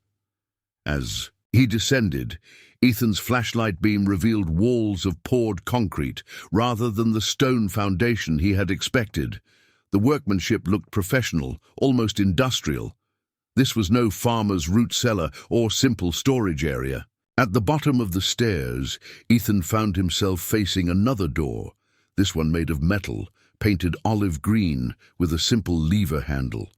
[SPEAKER 1] As he descended, Ethan's flashlight beam revealed walls of poured concrete rather than the stone foundation he had expected. The workmanship looked professional, almost industrial. This was no farmer's root cellar or simple storage area. At the bottom of the stairs, Ethan found himself facing another door, this one made of metal, painted olive green with a simple lever handle.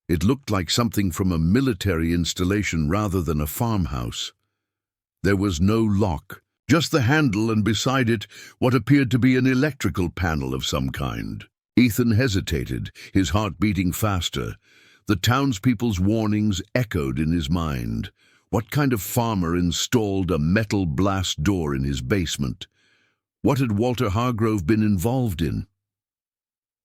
[SPEAKER 1] It looked like something from a military installation rather than a farmhouse. There was no lock, just the handle and beside it what appeared to be an electrical panel of some kind. Ethan hesitated, his heart beating faster. The townspeople's warnings echoed in his mind. What kind of farmer installed a metal blast door in his basement? What had Walter Hargrove been involved in?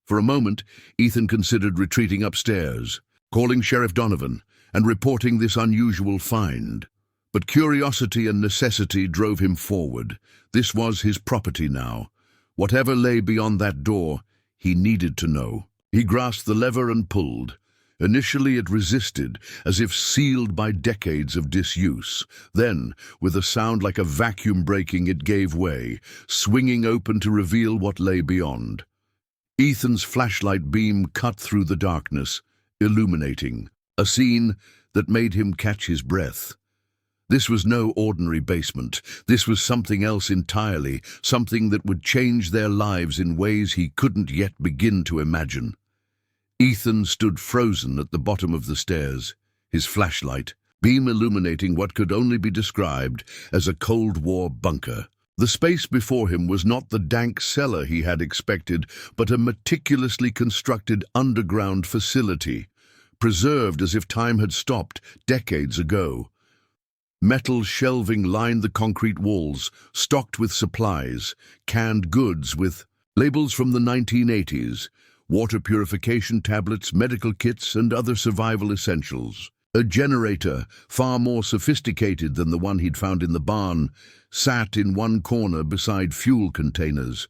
[SPEAKER 1] For a moment, Ethan considered retreating upstairs, calling Sheriff Donovan, and reporting this unusual find. But curiosity and necessity drove him forward. This was his property now. Whatever lay beyond that door, he needed to know. He grasped the lever and pulled. Initially it resisted, as if sealed by decades of disuse. Then, with a sound like a vacuum breaking, it gave way, swinging open to reveal what lay beyond. Ethan's flashlight beam cut through the darkness, illuminating a scene that made him catch his breath. This was no ordinary basement. This was something else entirely, something that would change their lives in ways he couldn't yet begin to imagine. Ethan stood frozen at the bottom of the stairs, his flashlight beam illuminating what could only be described as a Cold War bunker. The space before him was not the dank cellar he had expected, but a meticulously constructed underground facility, preserved as if time had stopped decades ago. Metal shelving lined the concrete walls, stocked with supplies, canned goods with labels from the 1980s, water purification tablets, medical kits, and other survival essentials. A generator, far more sophisticated than the one he'd found in the barn, sat in one corner beside fuel containers.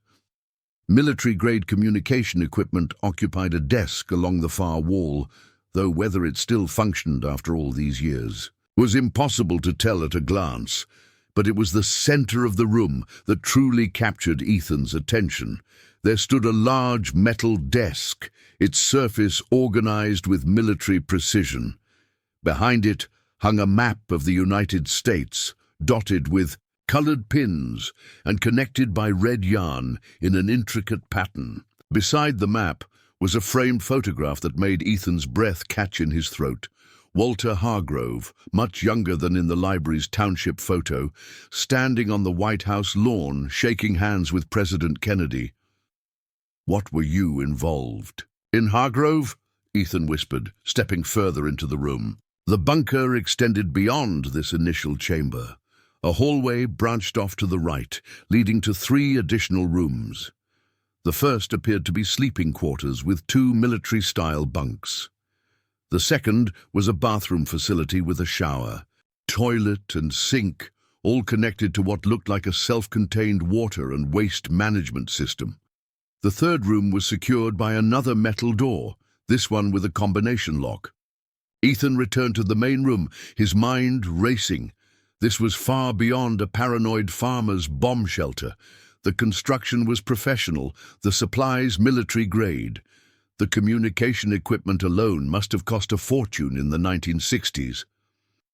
[SPEAKER 1] Military-grade communication equipment occupied a desk along the far wall, though whether it still functioned after all these years was impossible to tell at a glance. But it was the center of the room that truly captured Ethan's attention. There stood a large metal desk, its surface organized with military precision. Behind it hung a map of the United States, dotted with colored pins and connected by red yarn in an intricate pattern. Beside the map was a framed photograph that made Ethan's breath catch in his throat. Walter Hargrove, much younger than in the library's township photo, standing on the White House lawn, shaking hands with President Kennedy. "What were you involved?" "In Hargrove?" Ethan whispered, stepping further into the room. The bunker extended beyond this initial chamber. A hallway branched off to the right, leading to 3 additional rooms. The first appeared to be sleeping quarters with 2 military-style bunks. The second was a bathroom facility with a shower, toilet and sink, all connected to what looked like a self-contained water and waste management system. The third room was secured by another metal door, this one with a combination lock. Ethan returned to the main room, his mind racing. This was far beyond a paranoid farmer's bomb shelter. The construction was professional, the supplies military-grade. The communication equipment alone must have cost a fortune in the 1960s.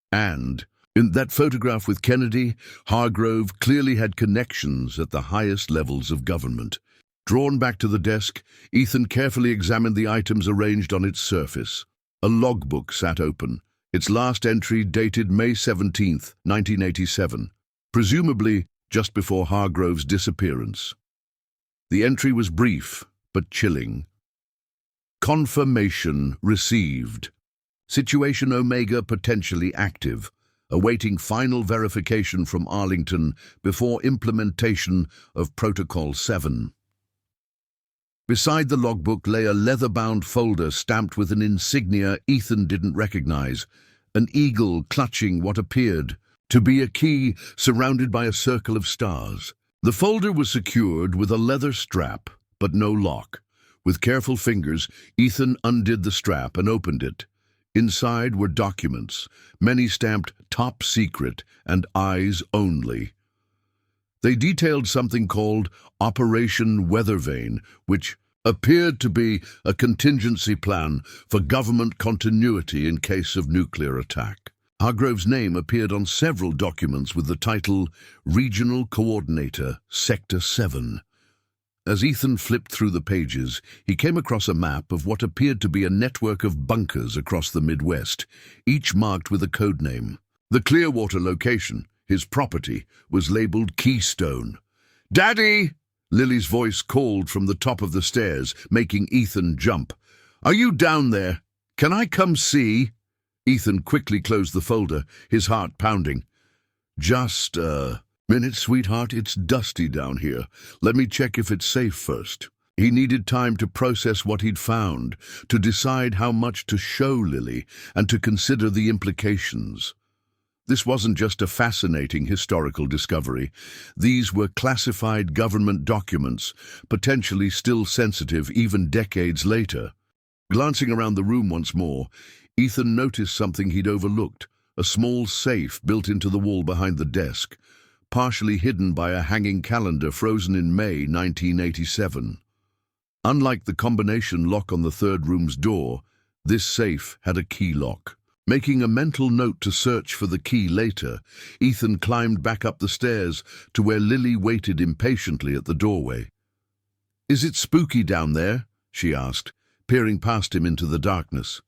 [SPEAKER 1] And in that photograph with Kennedy, Hargrove clearly had connections at the highest levels of government. Drawn back to the desk, Ethan carefully examined the items arranged on its surface. A logbook sat open, its last entry dated May 17, 1987, presumably just before Hargrove's disappearance. The entry was brief, but chilling. Confirmation received. Situation Omega potentially active, awaiting final verification from Arlington before implementation of Protocol 7. Beside the logbook lay a leather-bound folder stamped with an insignia Ethan didn't recognize, an eagle clutching what appeared to be a key surrounded by a circle of stars. The folder was secured with a leather strap, but no lock. With careful fingers, Ethan undid the strap and opened it. Inside were documents, many stamped top secret and eyes only. They detailed something called Operation Weathervane, which appeared to be a contingency plan for government continuity in case of nuclear attack. Hargrove's name appeared on several documents with the title Regional Coordinator, Sector 7. As Ethan flipped through the pages, he came across a map of what appeared to be a network of bunkers across the Midwest, each marked with a code name. The Clearwater location, his property, was labeled Keystone. "Daddy!" Lily's voice called from the top of the stairs, making Ethan jump. "Are you down there? Can I come see?" Ethan quickly closed the folder, his heart pounding. "Just a minute, sweetheart. It's dusty down here. Let me check if it's safe first." He needed time to process what he'd found, to decide how much to show Lily, and to consider the implications. This wasn't just a fascinating historical discovery. These were classified government documents, potentially still sensitive even decades later. Glancing around the room once more, Ethan noticed something he'd overlooked, a small safe built into the wall behind the desk, partially hidden by a hanging calendar frozen in May 1987. Unlike the combination lock on the third room's door, this safe had a key lock. Making a mental note to search for the key later, Ethan climbed back up the stairs to where Lily waited impatiently at the doorway. "Is it spooky down there?" she asked, peering past him into the darkness.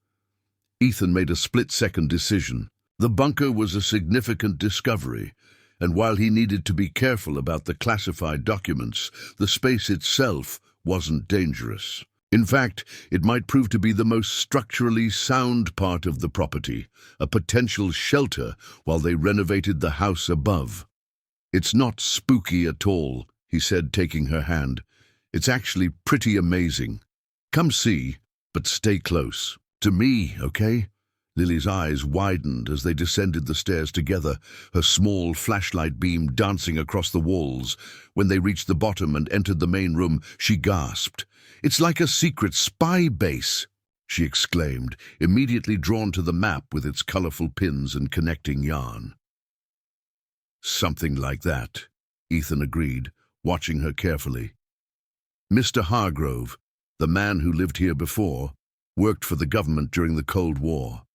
[SPEAKER 1] Ethan made a split-second decision. The bunker was a significant discovery, and while he needed to be careful about the classified documents, the space itself wasn't dangerous. In fact, it might prove to be the most structurally sound part of the property, a potential shelter while they renovated the house above. "It's not spooky at all," he said, taking her hand. "It's actually pretty amazing. Come see, but stay close. To me, okay?" Lily's eyes widened as they descended the stairs together, her small flashlight beam dancing across the walls. When they reached the bottom and entered the main room, she gasped. "It's like a secret spy base," she exclaimed, immediately drawn to the map with its colorful pins and connecting yarn. "Something like that," Ethan agreed, watching her carefully. "Mr. Hargrove, the man who lived here before, worked for the government during the Cold War."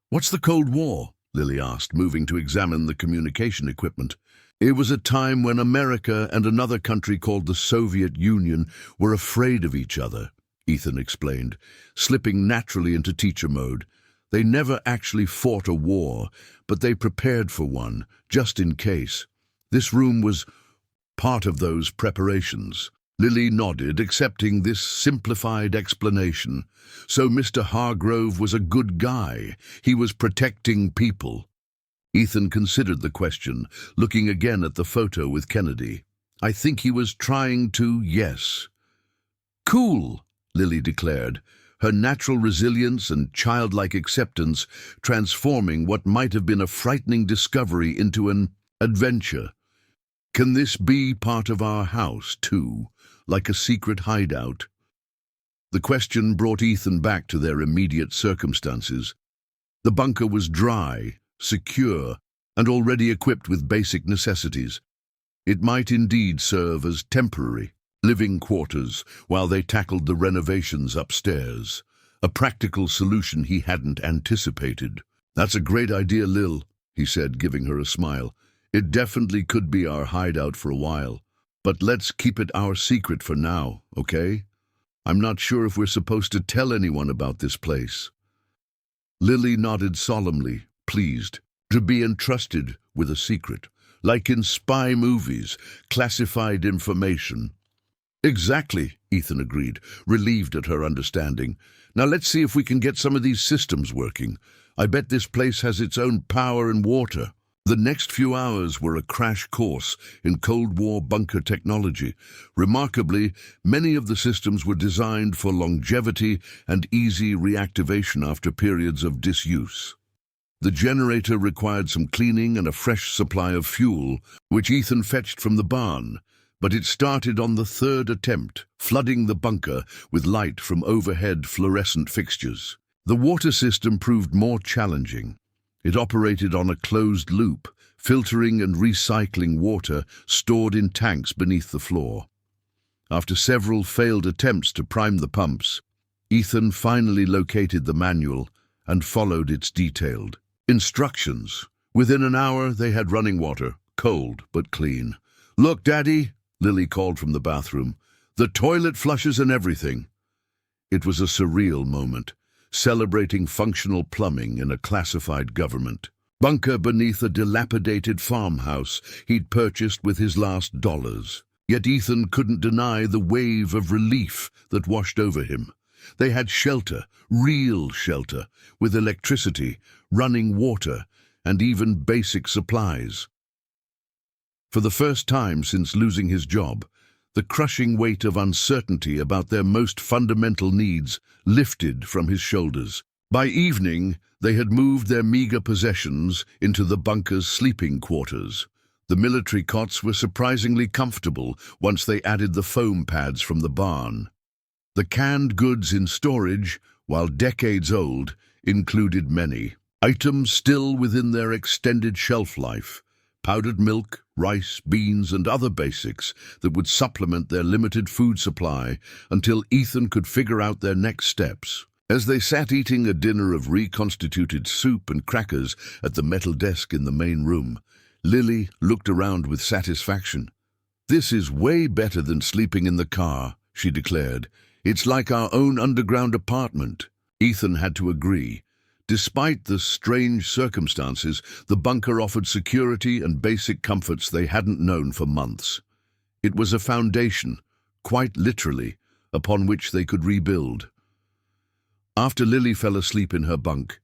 [SPEAKER 1] "What's the Cold War?" Lily asked, moving to examine the communication equipment. It was a time when America and another country called the Soviet Union were afraid of each other, Ethan explained, slipping naturally into teacher mode. They never actually fought a war, but they prepared for one, just in case. This room was part of those preparations. Lily nodded, accepting this simplified explanation. So Mr. Hargrove was a good guy. He was protecting people. Ethan considered the question, looking again at the photo with Kennedy. I think he was trying to, yes. Cool, Lily declared, her natural resilience and childlike acceptance transforming what might have been a frightening discovery into an adventure. Can this be part of our house, too, like a secret hideout? The question brought Ethan back to their immediate circumstances. The bunker was dry, secure, and already equipped with basic necessities. It might indeed serve as temporary living quarters while they tackled the renovations upstairs, a practical solution he hadn't anticipated. That's a great idea, Lil, he said, giving her a smile. It definitely could be our hideout for a while, but let's keep it our secret for now, okay? I'm not sure if we're supposed to tell anyone about this place. Lily nodded solemnly, pleased to be entrusted with a secret, like in spy movies, classified information. Exactly, Ethan agreed, relieved at her understanding. Now let's see if we can get some of these systems working. I bet this place has its own power and water. The next few hours were a crash course in Cold War bunker technology. Remarkably, many of the systems were designed for longevity and easy reactivation after periods of disuse. The generator required some cleaning and a fresh supply of fuel, which Ethan fetched from the barn, but it started on the third attempt, flooding the bunker with light from overhead fluorescent fixtures. The water system proved more challenging. It operated on a closed loop, filtering and recycling water stored in tanks beneath the floor. After several failed attempts to prime the pumps, Ethan finally located the manual and followed its detailed instructions. Within an hour, they had running water, cold but clean. Look, Daddy, Lily called from the bathroom. The toilet flushes and everything. It was a surreal moment, celebrating functional plumbing in a classified government bunker beneath a dilapidated farmhouse he'd purchased with his last dollars. Yet Ethan couldn't deny the wave of relief that washed over him. They had shelter, real shelter, with electricity, running water, and even basic supplies. For the first time since losing his job, the crushing weight of uncertainty about their most fundamental needs lifted from his shoulders. By evening, they had moved their meager possessions into the bunker's sleeping quarters. The military cots were surprisingly comfortable once they added the foam pads from the barn. The canned goods in storage, while decades old, included many items still within their extended shelf life: powdered milk, rice, beans, and other basics that would supplement their limited food supply until Ethan could figure out their next steps. As they sat eating a dinner of reconstituted soup and crackers at the metal desk in the main room, Lily looked around with satisfaction. "This is way better than sleeping in the car," she declared. "It's like our own underground apartment." Ethan had to agree. Despite the strange circumstances, the bunker offered security and basic comforts they hadn't known for months. It was a foundation, quite literally, upon which they could rebuild. After Lily fell asleep in her bunk,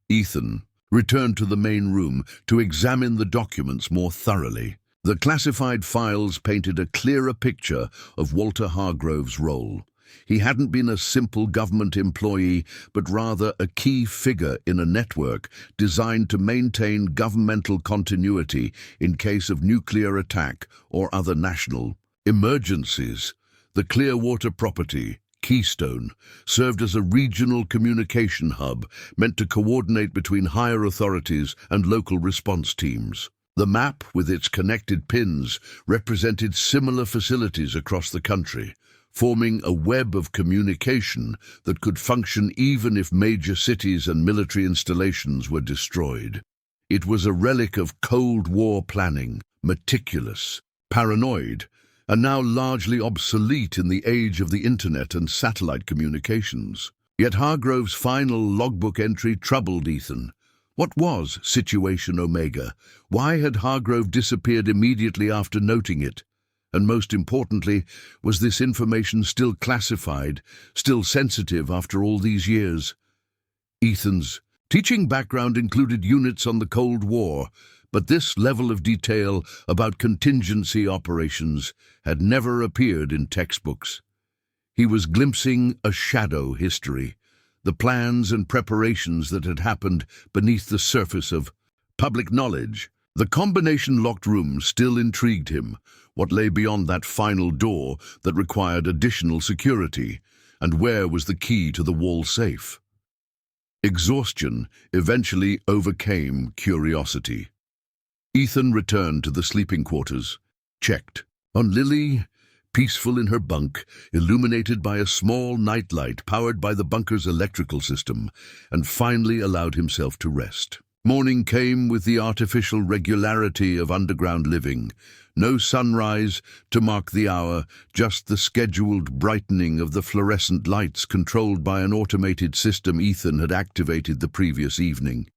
[SPEAKER 1] Ethan returned to the main room to examine the documents more thoroughly. The classified files painted a clearer picture of Walter Hargrove's role. He hadn't been a simple government employee, but rather a key figure in a network designed to maintain governmental continuity in case of nuclear attack or other national emergencies. The Clearwater property, Keystone, served as a regional communication hub meant to coordinate between higher authorities and local response teams. The map, with its connected pins, represented similar facilities across the country, forming a web of communication that could function even if major cities and military installations were destroyed. It was a relic of Cold War planning, meticulous, paranoid, and now largely obsolete in the age of the internet and satellite communications. Yet Hargrove's final logbook entry troubled Ethan. What was Situation Omega? Why had Hargrove disappeared immediately after noting it? And most importantly, was this information still classified, still sensitive after all these years? Ethan's teaching background included units on the Cold War, but this level of detail about contingency operations had never appeared in textbooks. He was glimpsing a shadow history, the plans and preparations that had happened beneath the surface of public knowledge. The combination-locked room still intrigued him. What lay beyond that final door that required additional security? And where was the key to the wall safe? Exhaustion eventually overcame curiosity. Ethan returned to the sleeping quarters, checked on Lily, peaceful in her bunk, illuminated by a small nightlight powered by the bunker's electrical system, and finally allowed himself to rest. Morning came with the artificial regularity of underground living. No sunrise to mark the hour, just the scheduled brightening of the fluorescent lights controlled by an automated system Ethan had activated the previous evening.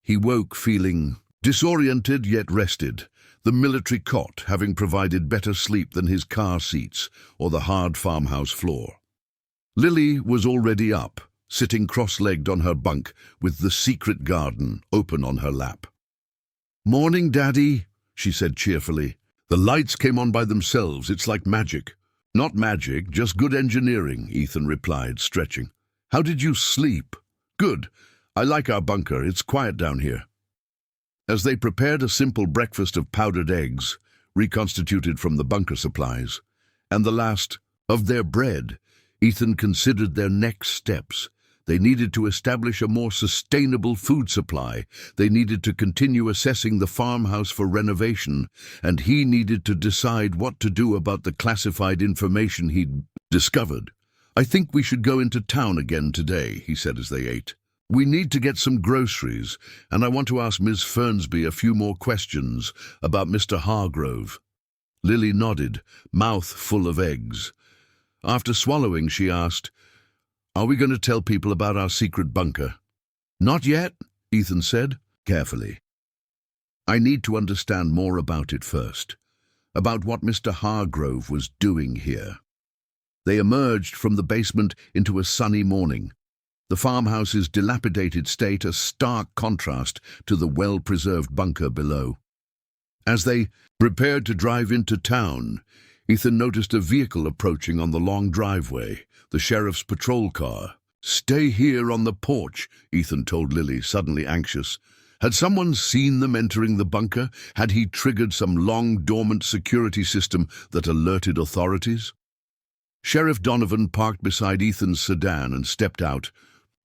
[SPEAKER 1] He woke feeling disoriented yet rested, the military cot having provided better sleep than his car seats or the hard farmhouse floor. Lily was already up, sitting cross-legged on her bunk with the secret garden open on her lap. "Morning, Daddy," she said cheerfully. "The lights came on by themselves. It's like magic." "Not magic, just good engineering," Ethan replied, stretching. "How did you sleep?" "Good. I like our bunker. It's quiet down here." As they prepared a simple breakfast of powdered eggs, reconstituted from the bunker supplies, and the last of their bread, Ethan considered their next steps. They needed to establish a more sustainable food supply. They needed to continue assessing the farmhouse for renovation, and he needed to decide what to do about the classified information he'd discovered. "I think we should go into town again today," he said as they ate. "We need to get some groceries, and I want to ask Ms. Fernsby a few more questions about Mr. Hargrove." Lily nodded, mouth full of eggs. After swallowing, she asked, "Are we going to tell people about our secret bunker?" "Not yet," Ethan said, carefully. "I need to understand more about it first, about what Mr. Hargrove was doing here." They emerged from the basement into a sunny morning. The farmhouse's dilapidated state a stark contrast to the well-preserved bunker below. As they prepared to drive into town, Ethan noticed a vehicle approaching on the long driveway, the sheriff's patrol car. "Stay here on the porch," Ethan told Lily, suddenly anxious. Had someone seen them entering the bunker? Had he triggered some long-dormant security system that alerted authorities? Sheriff Donovan parked beside Ethan's sedan and stepped out,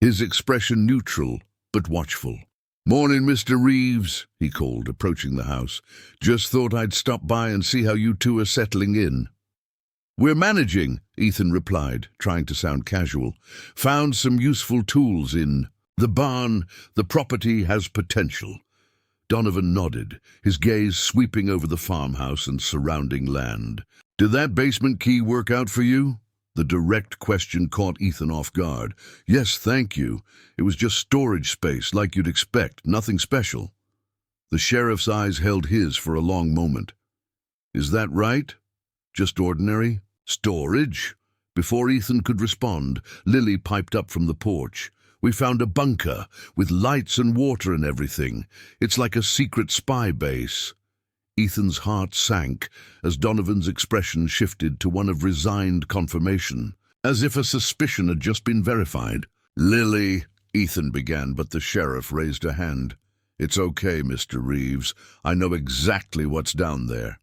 [SPEAKER 1] his expression neutral but watchful. "Morning, Mr. Reeves," he called, approaching the house. "Just thought I'd stop by and see how you two are settling in." "We're managing," Ethan replied, trying to sound casual. "Found some useful tools in the barn. The property has potential." Donovan nodded, his gaze sweeping over the farmhouse and surrounding land. "Did that basement key work out for you?" The direct question caught Ethan off guard. "Yes, thank you. It was just storage space, like you'd expect, nothing special." The sheriff's eyes held his for a long moment. "Is that right? Just ordinary storage?" Before Ethan could respond, Lily piped up from the porch. "We found a bunker, with lights and water and everything. It's like a secret spy base." Ethan's heart sank as Donovan's expression shifted to one of resigned confirmation, as if a suspicion had just been verified. "Lily," Ethan began, but the sheriff raised a hand. "It's okay, Mr. Reeves. I know exactly what's down there."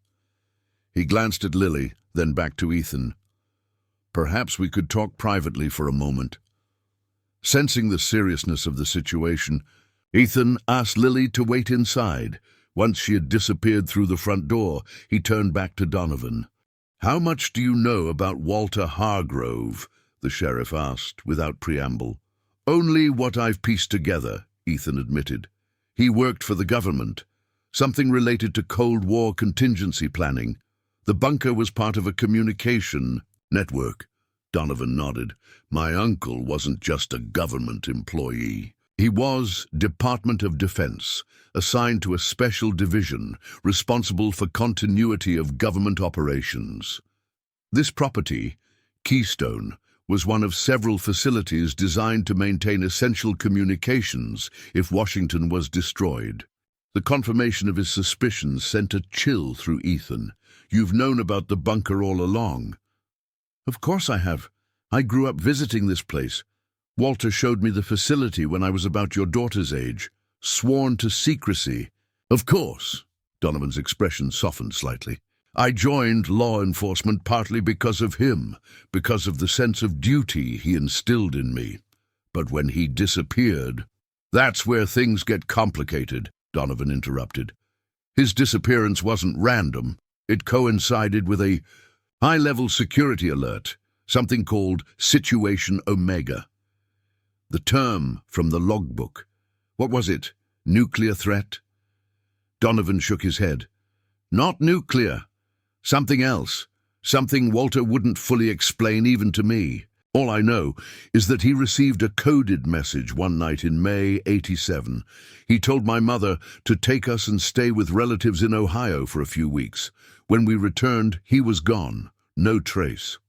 [SPEAKER 1] He glanced at Lily, then back to Ethan. "Perhaps we could talk privately for a moment." Sensing the seriousness of the situation, Ethan asked Lily to wait inside. Once she had disappeared through the front door, he turned back to Donovan. "How much do you know about Walter Hargrove?" the sheriff asked, without preamble. "Only what I've pieced together," Ethan admitted. He worked for the government, something related to Cold War contingency planning. The bunker was part of a communication network. Donovan nodded. My uncle wasn't just a government employee. He was Department of Defense, assigned to a special division responsible for continuity of government operations. This property, Keystone, was one of several facilities designed to maintain essential communications if Washington was destroyed. The confirmation of his suspicions sent a chill through Ethan. You've known about the bunker all along. Of course I have. I grew up visiting this place. Walter showed me the facility when I was about your daughter's age, sworn to secrecy. Of course, Donovan's expression softened slightly. I joined law enforcement partly because of him, because of the sense of duty he instilled in me. But when he disappeared, that's where things get complicated, Donovan interrupted. His disappearance wasn't random. It coincided with a high-level security alert, something called Situation Omega. The term from the logbook. What was it? Nuclear threat? Donovan shook his head. Not nuclear. Something else. Something Walter wouldn't fully explain even to me. All I know is that he received a coded message one night in May '87. He told my mother to take us and stay with relatives in Ohio for a few weeks. When we returned, he was gone. No trace.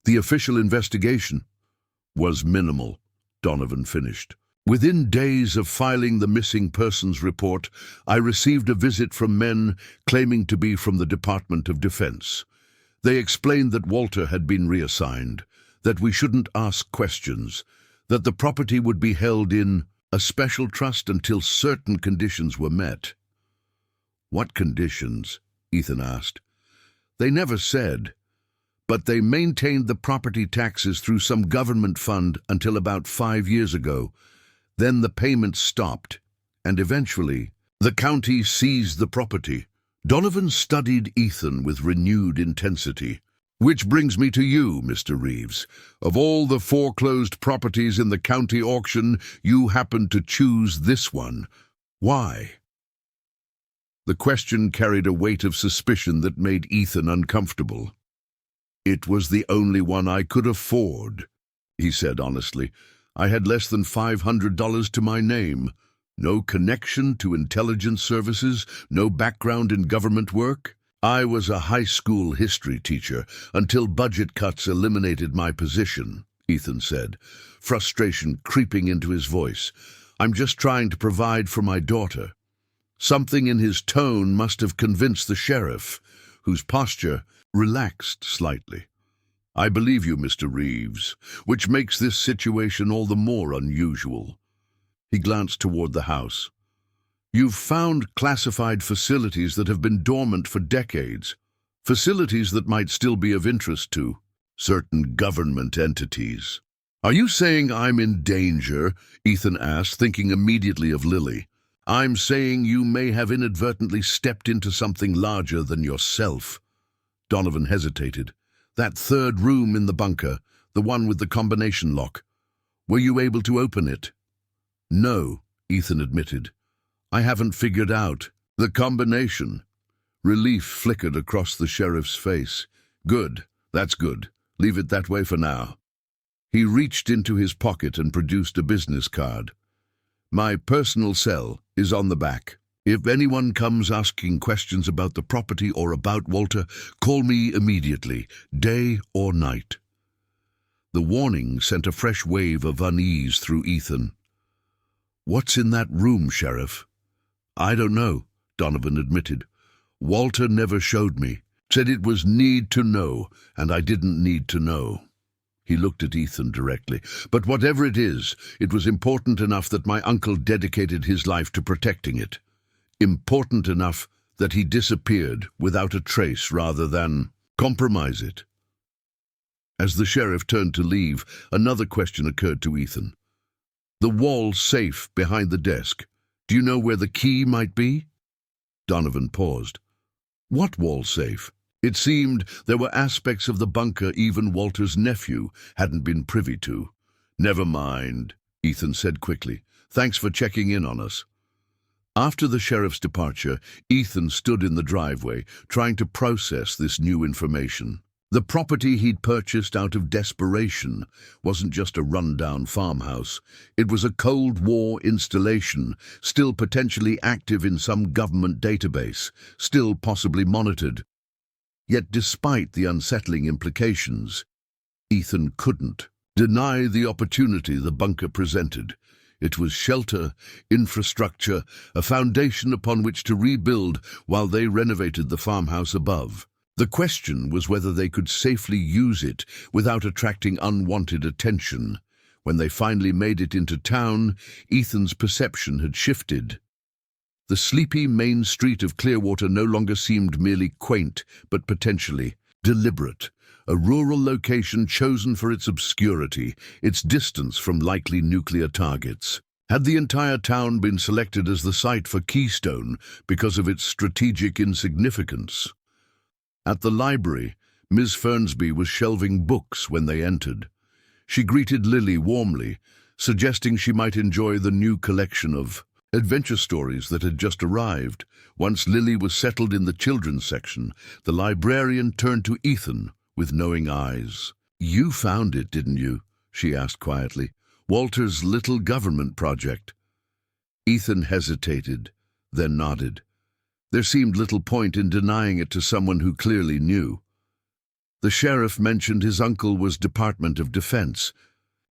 [SPEAKER 1] The official investigation was minimal, Donovan finished. Within days of filing the missing persons report, I received a visit from men claiming to be from the Department of Defense. They explained that Walter had been reassigned, that we shouldn't ask questions, that the property would be held in a special trust until certain conditions were met. What conditions? Ethan asked. They never said, but they maintained the property taxes through some government fund until about 5 years ago. Then the payments stopped, and eventually the county seized the property. Donovan studied Ethan with renewed intensity. Which brings me to you, Mr. Reeves. Of all the foreclosed properties in the county auction, you happened to choose this one. Why? The question carried a weight of suspicion that made Ethan uncomfortable. It was the only one I could afford, he said honestly. I had less than $500 to my name. No connection to intelligence services, no background in government work. I was a high school history teacher until budget cuts eliminated my position, Ethan said, frustration creeping into his voice. I'm just trying to provide for my daughter. Something in his tone must have convinced the sheriff, whose posture relaxed slightly. I believe you, Mr. Reeves, which makes this situation all the more unusual. He glanced toward the house. You've found classified facilities that have been dormant for decades, facilities that might still be of interest to certain government entities. Are you saying I'm in danger? Ethan asked, thinking immediately of Lily. I'm saying you may have inadvertently stepped into something larger than yourself. Donovan hesitated. That third room in the bunker, the one with the combination lock. Were you able to open it? No, Ethan admitted. I haven't figured out the combination. Relief flickered across the sheriff's face. Good, that's good. Leave it that way for now. He reached into his pocket and produced a business card. My personal cell is on the back. If anyone comes asking questions about the property or about Walter, call me immediately, day or night. The warning sent a fresh wave of unease through Ethan. What's in that room, Sheriff? I don't know, Donovan admitted. Walter never showed me. Said it was need to know, and I didn't need to know. He looked at Ethan directly. But whatever it is, it was important enough that my uncle dedicated his life to protecting it. Important enough that he disappeared without a trace rather than compromise it. As the sheriff turned to leave, another question occurred to Ethan. The wall safe behind the desk. Do you know where the key might be? Donovan paused. What wall safe? It seemed there were aspects of the bunker even Walter's nephew hadn't been privy to. Never mind, Ethan said quickly. Thanks for checking in on us. After the sheriff's departure, Ethan stood in the driveway, trying to process this new information. The property he'd purchased out of desperation wasn't just a rundown farmhouse. It was a Cold War installation, still potentially active in some government database, still possibly monitored. Yet despite the unsettling implications, Ethan couldn't deny the opportunity the bunker presented. It was shelter, infrastructure, a foundation upon which to rebuild while they renovated the farmhouse above. The question was whether they could safely use it without attracting unwanted attention. When they finally made it into town, Ethan's perception had shifted. The sleepy main street of Clearwater no longer seemed merely quaint, but potentially deliberate. A rural location chosen for its obscurity, its distance from likely nuclear targets. Had the entire town been selected as the site for Keystone because of its strategic insignificance? At the library, Ms. Fernsby was shelving books when they entered. She greeted Lily warmly, suggesting she might enjoy the new collection of adventure stories that had just arrived. Once Lily was settled in the children's section, the librarian turned to Ethan with knowing eyes. "You found it, didn't you?" she asked quietly. "Walter's little government project." Ethan hesitated, then nodded. There seemed little point in denying it to someone who clearly knew. The sheriff mentioned his uncle was Department of Defense,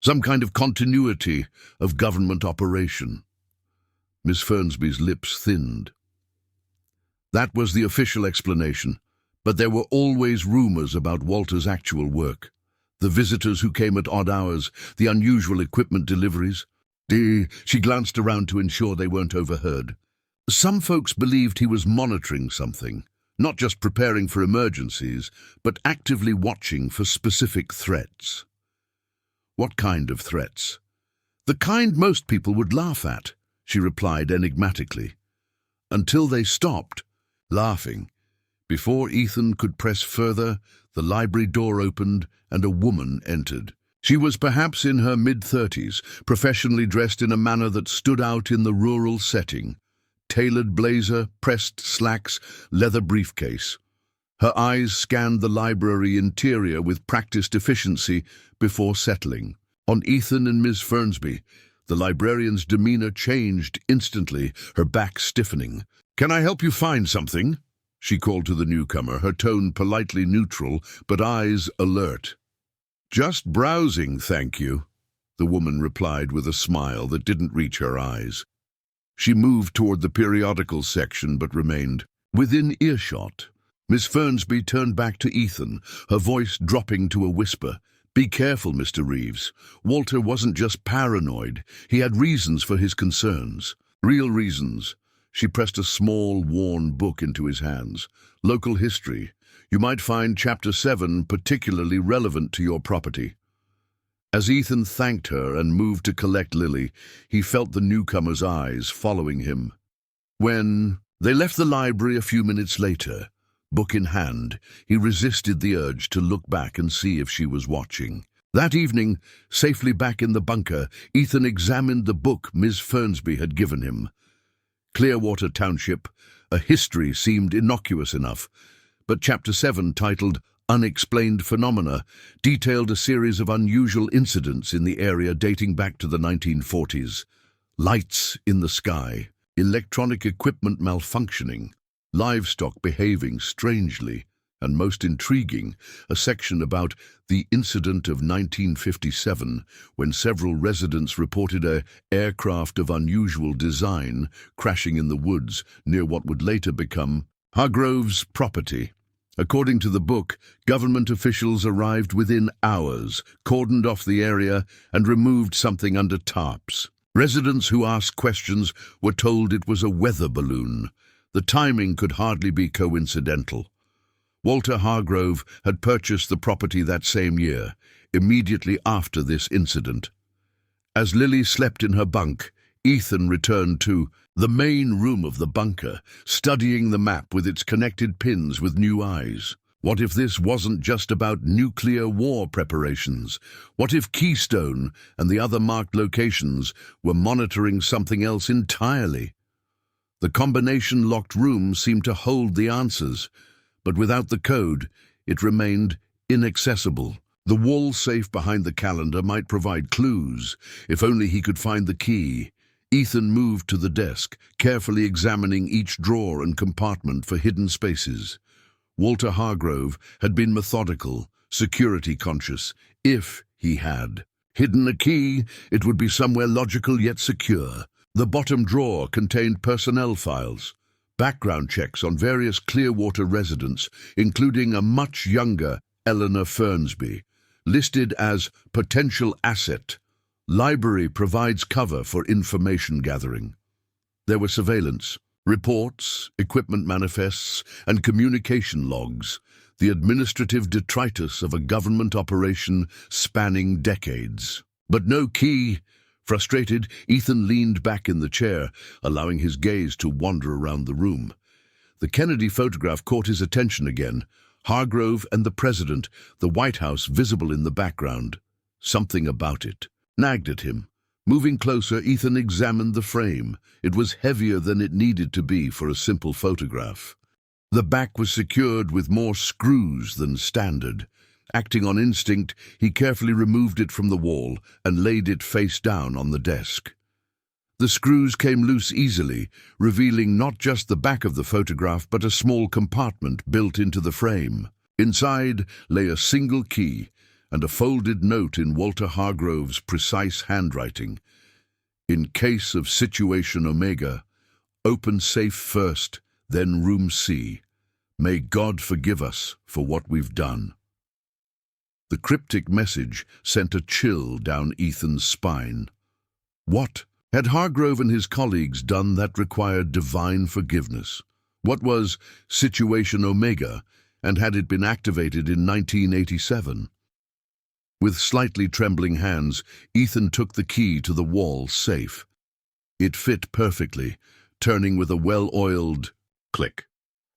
[SPEAKER 1] some kind of continuity of government operation. Miss Fernsby's lips thinned. That was the official explanation, but there were always rumors about Walter's actual work. The visitors who came at odd hours, the unusual equipment deliveries. She glanced around to ensure they weren't overheard. Some folks believed he was monitoring something, not just preparing for emergencies, but actively watching for specific threats. What kind of threats? The kind most people would laugh at, she replied enigmatically, until they stopped laughing. Before Ethan could press further, the library door opened and a woman entered. She was perhaps in her mid-30s, professionally dressed in a manner that stood out in the rural setting. Tailored blazer, pressed slacks, leather briefcase. Her eyes scanned the library interior with practiced efficiency before settling on Ethan and Miss Fernsby. The librarian's demeanor changed instantly, her back stiffening. "Can I help you find something?" she called to the newcomer, her tone politely neutral, but eyes alert. "Just browsing, thank you," the woman replied with a smile that didn't reach her eyes. She moved toward the periodical section but remained within earshot. Miss Fernsby turned back to Ethan, her voice dropping to a whisper. "Be careful, Mr. Reeves. Walter wasn't just paranoid. He had reasons for his concerns. Real reasons." She pressed a small, worn book into his hands. "Local history. You might find Chapter 7 particularly relevant to your property." As Ethan thanked her and moved to collect Lily, he felt the newcomer's eyes following him. When they left the library a few minutes later, book in hand, he resisted the urge to look back and see if she was watching. That evening, safely back in the bunker, Ethan examined the book Ms. Fernsby had given him. Clearwater Township, a history seemed innocuous enough, but Chapter 7, titled Unexplained Phenomena, detailed a series of unusual incidents in the area dating back to the 1940s. Lights in the sky, electronic equipment malfunctioning, livestock behaving strangely, and most intriguing, a section about the incident of 1957 when several residents reported an aircraft of unusual design crashing in the woods near what would later become Hargrove's property. According to the book, government officials arrived within hours, cordoned off the area, and removed something under tarps. Residents who asked questions were told it was a weather balloon. The timing could hardly be coincidental. Walter Hargrove had purchased the property that same year, immediately after this incident. As Lily slept in her bunk, Ethan returned to the main room of the bunker, studying the map with its connected pins with new eyes. What if this wasn't just about nuclear war preparations? What if Keystone and the other marked locations were monitoring something else entirely? The combination-locked room seemed to hold the answers, but without the code, it remained inaccessible. The wall safe behind the calendar might provide clues, if only he could find the key. Ethan moved to the desk, carefully examining each drawer and compartment for hidden spaces. Walter Hargrove had been methodical, security-conscious. If he had hidden a key, it would be somewhere logical yet secure. The bottom drawer contained personnel files, background checks on various Clearwater residents, including a much younger Eleanor Fernsby, listed as potential asset. Library provides cover for information gathering. There were surveillance, reports, equipment manifests, and communication logs, the administrative detritus of a government operation spanning decades. But no key. Frustrated, Ethan leaned back in the chair, allowing his gaze to wander around the room. The Kennedy photograph caught his attention again. Hargrove and the president, the White House visible in the background. Something about it nagged at him. Moving closer, Ethan examined the frame. It was heavier than it needed to be for a simple photograph. The back was secured with more screws than standard. Acting on instinct, he carefully removed it from the wall and laid it face down on the desk. The screws came loose easily, revealing not just the back of the photograph but a small compartment built into the frame. Inside lay a single key and a folded note in Walter Hargrove's precise handwriting. In case of situation Omega, open safe first, then room C. May God forgive us for what we've done. The cryptic message sent a chill down Ethan's spine. What had Hargrove and his colleagues done that required divine forgiveness? What was Situation Omega, and had it been activated in 1987? With slightly trembling hands, Ethan took the key to the wall safe. It fit perfectly, turning with a well-oiled click.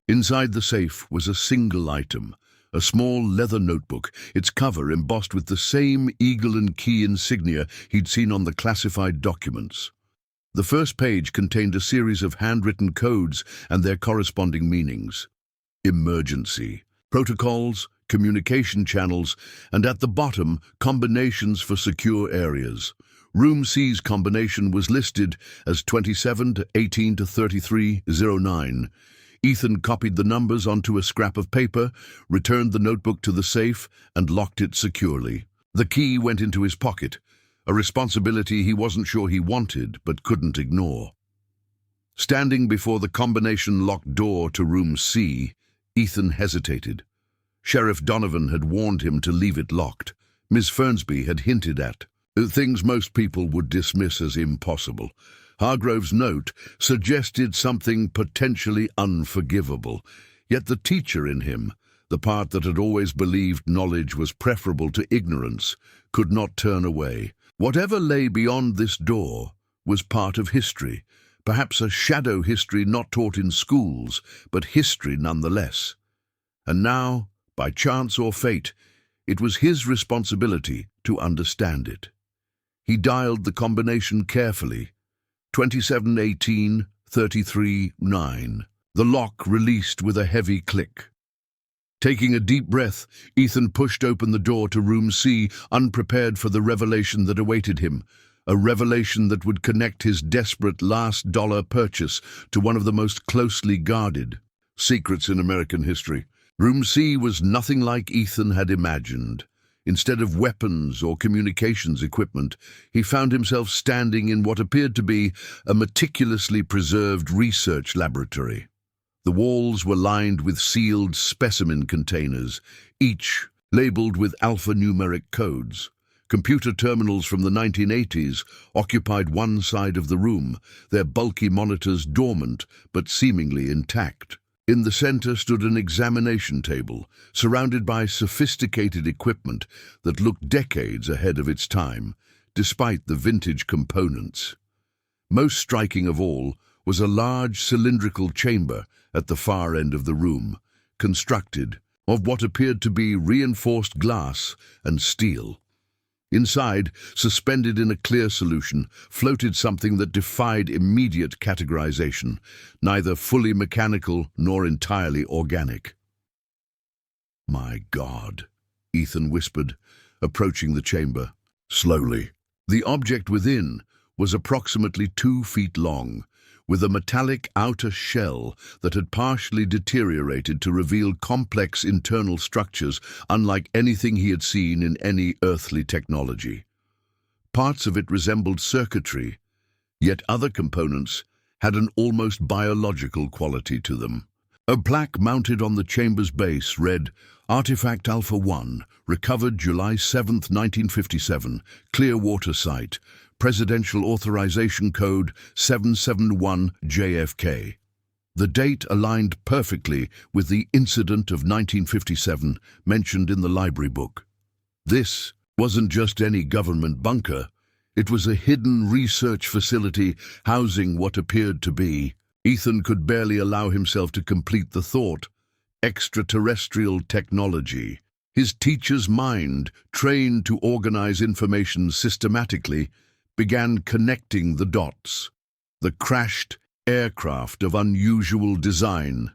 [SPEAKER 1] Inside the safe was a single item, a small leather notebook, its cover embossed with the same eagle and key insignia he'd seen on the classified documents. The first page contained a series of handwritten codes and their corresponding meanings. Emergency, protocols, communication channels, and at the bottom, combinations for secure areas. Room C's combination was listed as 27 to 18 to 3309. Ethan copied the numbers onto a scrap of paper, returned the notebook to the safe, and locked it securely. The key went into his pocket, a responsibility he wasn't sure he wanted but couldn't ignore. Standing before the combination-locked door to Room C, Ethan hesitated. Sheriff Donovan had warned him to leave it locked. Ms. Fernsby had hinted at things most people would dismiss as impossible. Hargrove's note suggested something potentially unforgivable, yet the teacher in him, the part that had always believed knowledge was preferable to ignorance, could not turn away. Whatever lay beyond this door was part of history, perhaps a shadow history not taught in schools, but history nonetheless. And now, by chance or fate, it was his responsibility to understand it. He dialed the combination carefully. 2718 33 9. The lock released with a heavy click. Taking a deep breath, Ethan pushed open the door to Room C, unprepared for the revelation that awaited him, a revelation that would connect his desperate last-dollar purchase to one of the most closely guarded secrets in American history. Room C was nothing like Ethan had imagined. Instead of weapons or communications equipment, he found himself standing in what appeared to be a meticulously preserved research laboratory. The walls were lined with sealed specimen containers, each labeled with alphanumeric codes. Computer terminals from the 1980s occupied one side of the room, their bulky monitors dormant but seemingly intact. In the center stood an examination table, surrounded by sophisticated equipment that looked decades ahead of its time, despite the vintage components. Most striking of all was a large cylindrical chamber at the far end of the room, constructed of what appeared to be reinforced glass and steel. Inside, suspended in a clear solution, floated something that defied immediate categorization, neither fully mechanical nor entirely organic. "My God," Ethan whispered, approaching the chamber. Slowly. The object within was approximately 2 feet long, with a metallic outer shell that had partially deteriorated to reveal complex internal structures unlike anything he had seen in any earthly technology. Parts of it resembled circuitry, yet other components had an almost biological quality to them. A plaque mounted on the chamber's base read, "Artifact Alpha 1, recovered July 7, 1957, Clearwater Site, Presidential Authorization Code 771 JFK. The date aligned perfectly with the incident of 1957 mentioned in the library book. This wasn't just any government bunker. It was a hidden research facility housing what appeared to be, Ethan could barely allow himself to complete the thought, extraterrestrial technology. His teacher's mind, trained to organize information systematically, began connecting the dots. The crashed aircraft of unusual design.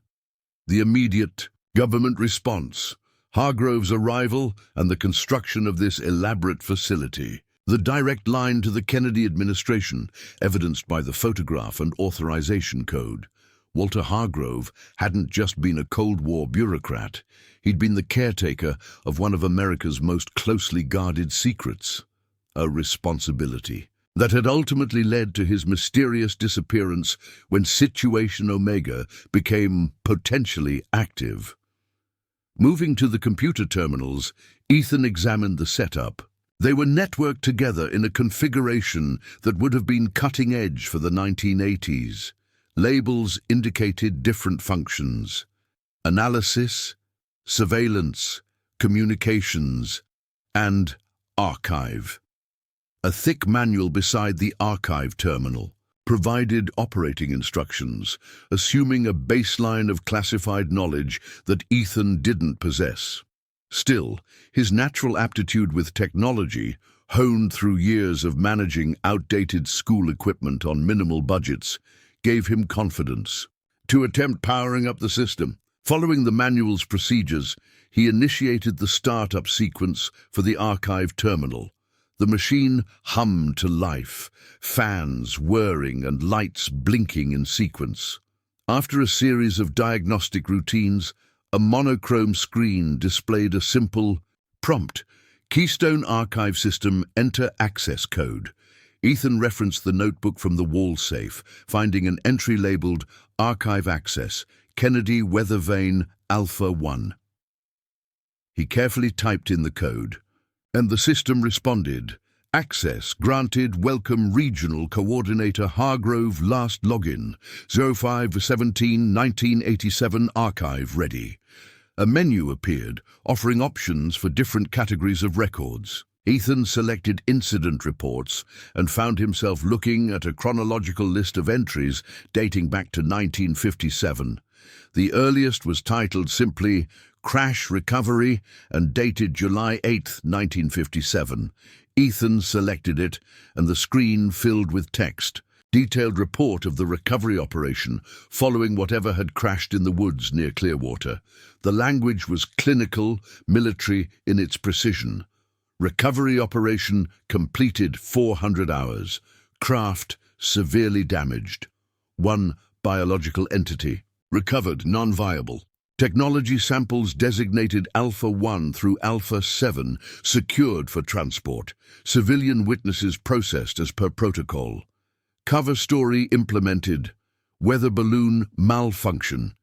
[SPEAKER 1] The immediate government response. Hargrove's arrival and the construction of this elaborate facility. The direct line to the Kennedy administration, evidenced by the photograph and authorization code. Walter Hargrove hadn't just been a Cold War bureaucrat. He'd been the caretaker of one of America's most closely guarded secrets. A responsibility that had ultimately led to his mysterious disappearance when Situation Omega became potentially active. Moving to the computer terminals, Ethan examined the setup. They were networked together in a configuration that would have been cutting edge for the 1980s. Labels indicated different functions: analysis, surveillance, communications, and archive. A thick manual beside the archive terminal provided operating instructions, assuming a baseline of classified knowledge that Ethan didn't possess. Still, his natural aptitude with technology, honed through years of managing outdated school equipment on minimal budgets, gave him confidence. To attempt powering up the system, following the manual's procedures, he initiated the startup sequence for the archive terminal. The machine hummed to life, fans whirring and lights blinking in sequence. After a series of diagnostic routines, a monochrome screen displayed a simple prompt: Keystone Archive System, enter access code. Ethan referenced the notebook from the wall safe, finding an entry labeled Archive Access, Kennedy Weather Vane Alpha 1. He carefully typed in the code, and the system responded: access granted, welcome Regional Coordinator Hargrove, last login, 05/17/1987, archive ready. A menu appeared, offering options for different categories of records. Ethan selected incident reports and found himself looking at a chronological list of entries dating back to 1957. The earliest was titled simply Crash Recovery and dated July 8, 1957. Ethan selected it, and the screen filled with text. Detailed report of the recovery operation following whatever had crashed in the woods near Clearwater. The language was clinical, military in its precision. Recovery operation completed 400 hours. Craft severely damaged. One biological entity recovered non-viable. Technology samples designated Alpha 1 through Alpha 7 secured for transport. Civilian witnesses processed as per protocol. Cover story implemented. Weather balloon malfunction.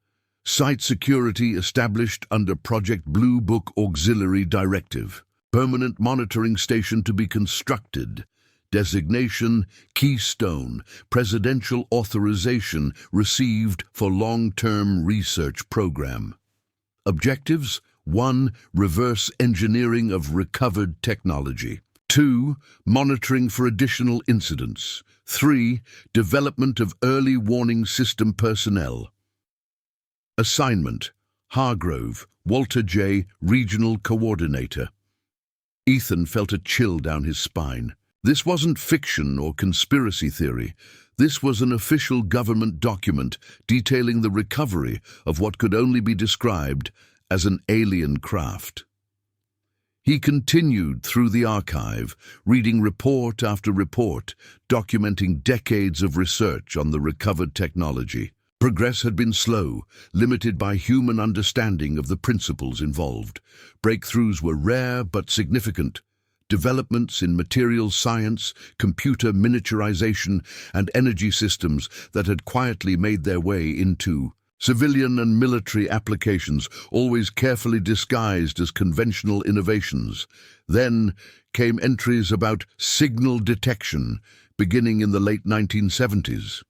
[SPEAKER 1] Site security established under Project Blue Book Auxiliary Directive. Permanent monitoring station to be constructed. Designation Keystone. Presidential authorization received for long-term research program. Objectives: 1. Reverse engineering of recovered technology. 2. Monitoring for additional incidents. 3. Development of early warning system personnel. Assignment: Hargrove, Walter J., Regional Coordinator. Ethan felt a chill down his spine. This wasn't fiction or conspiracy theory. This was an official government document detailing the recovery of what could only be described as an alien craft. He continued through the archive, reading report after report, documenting decades of research on the recovered technology. Progress had been slow, limited by human understanding of the principles involved. Breakthroughs were rare but significant. Developments in materials science, computer miniaturization, and energy systems that had quietly made their way into civilian and military applications, always carefully disguised as conventional innovations. Then came entries about signal detection, beginning in the late 1970s.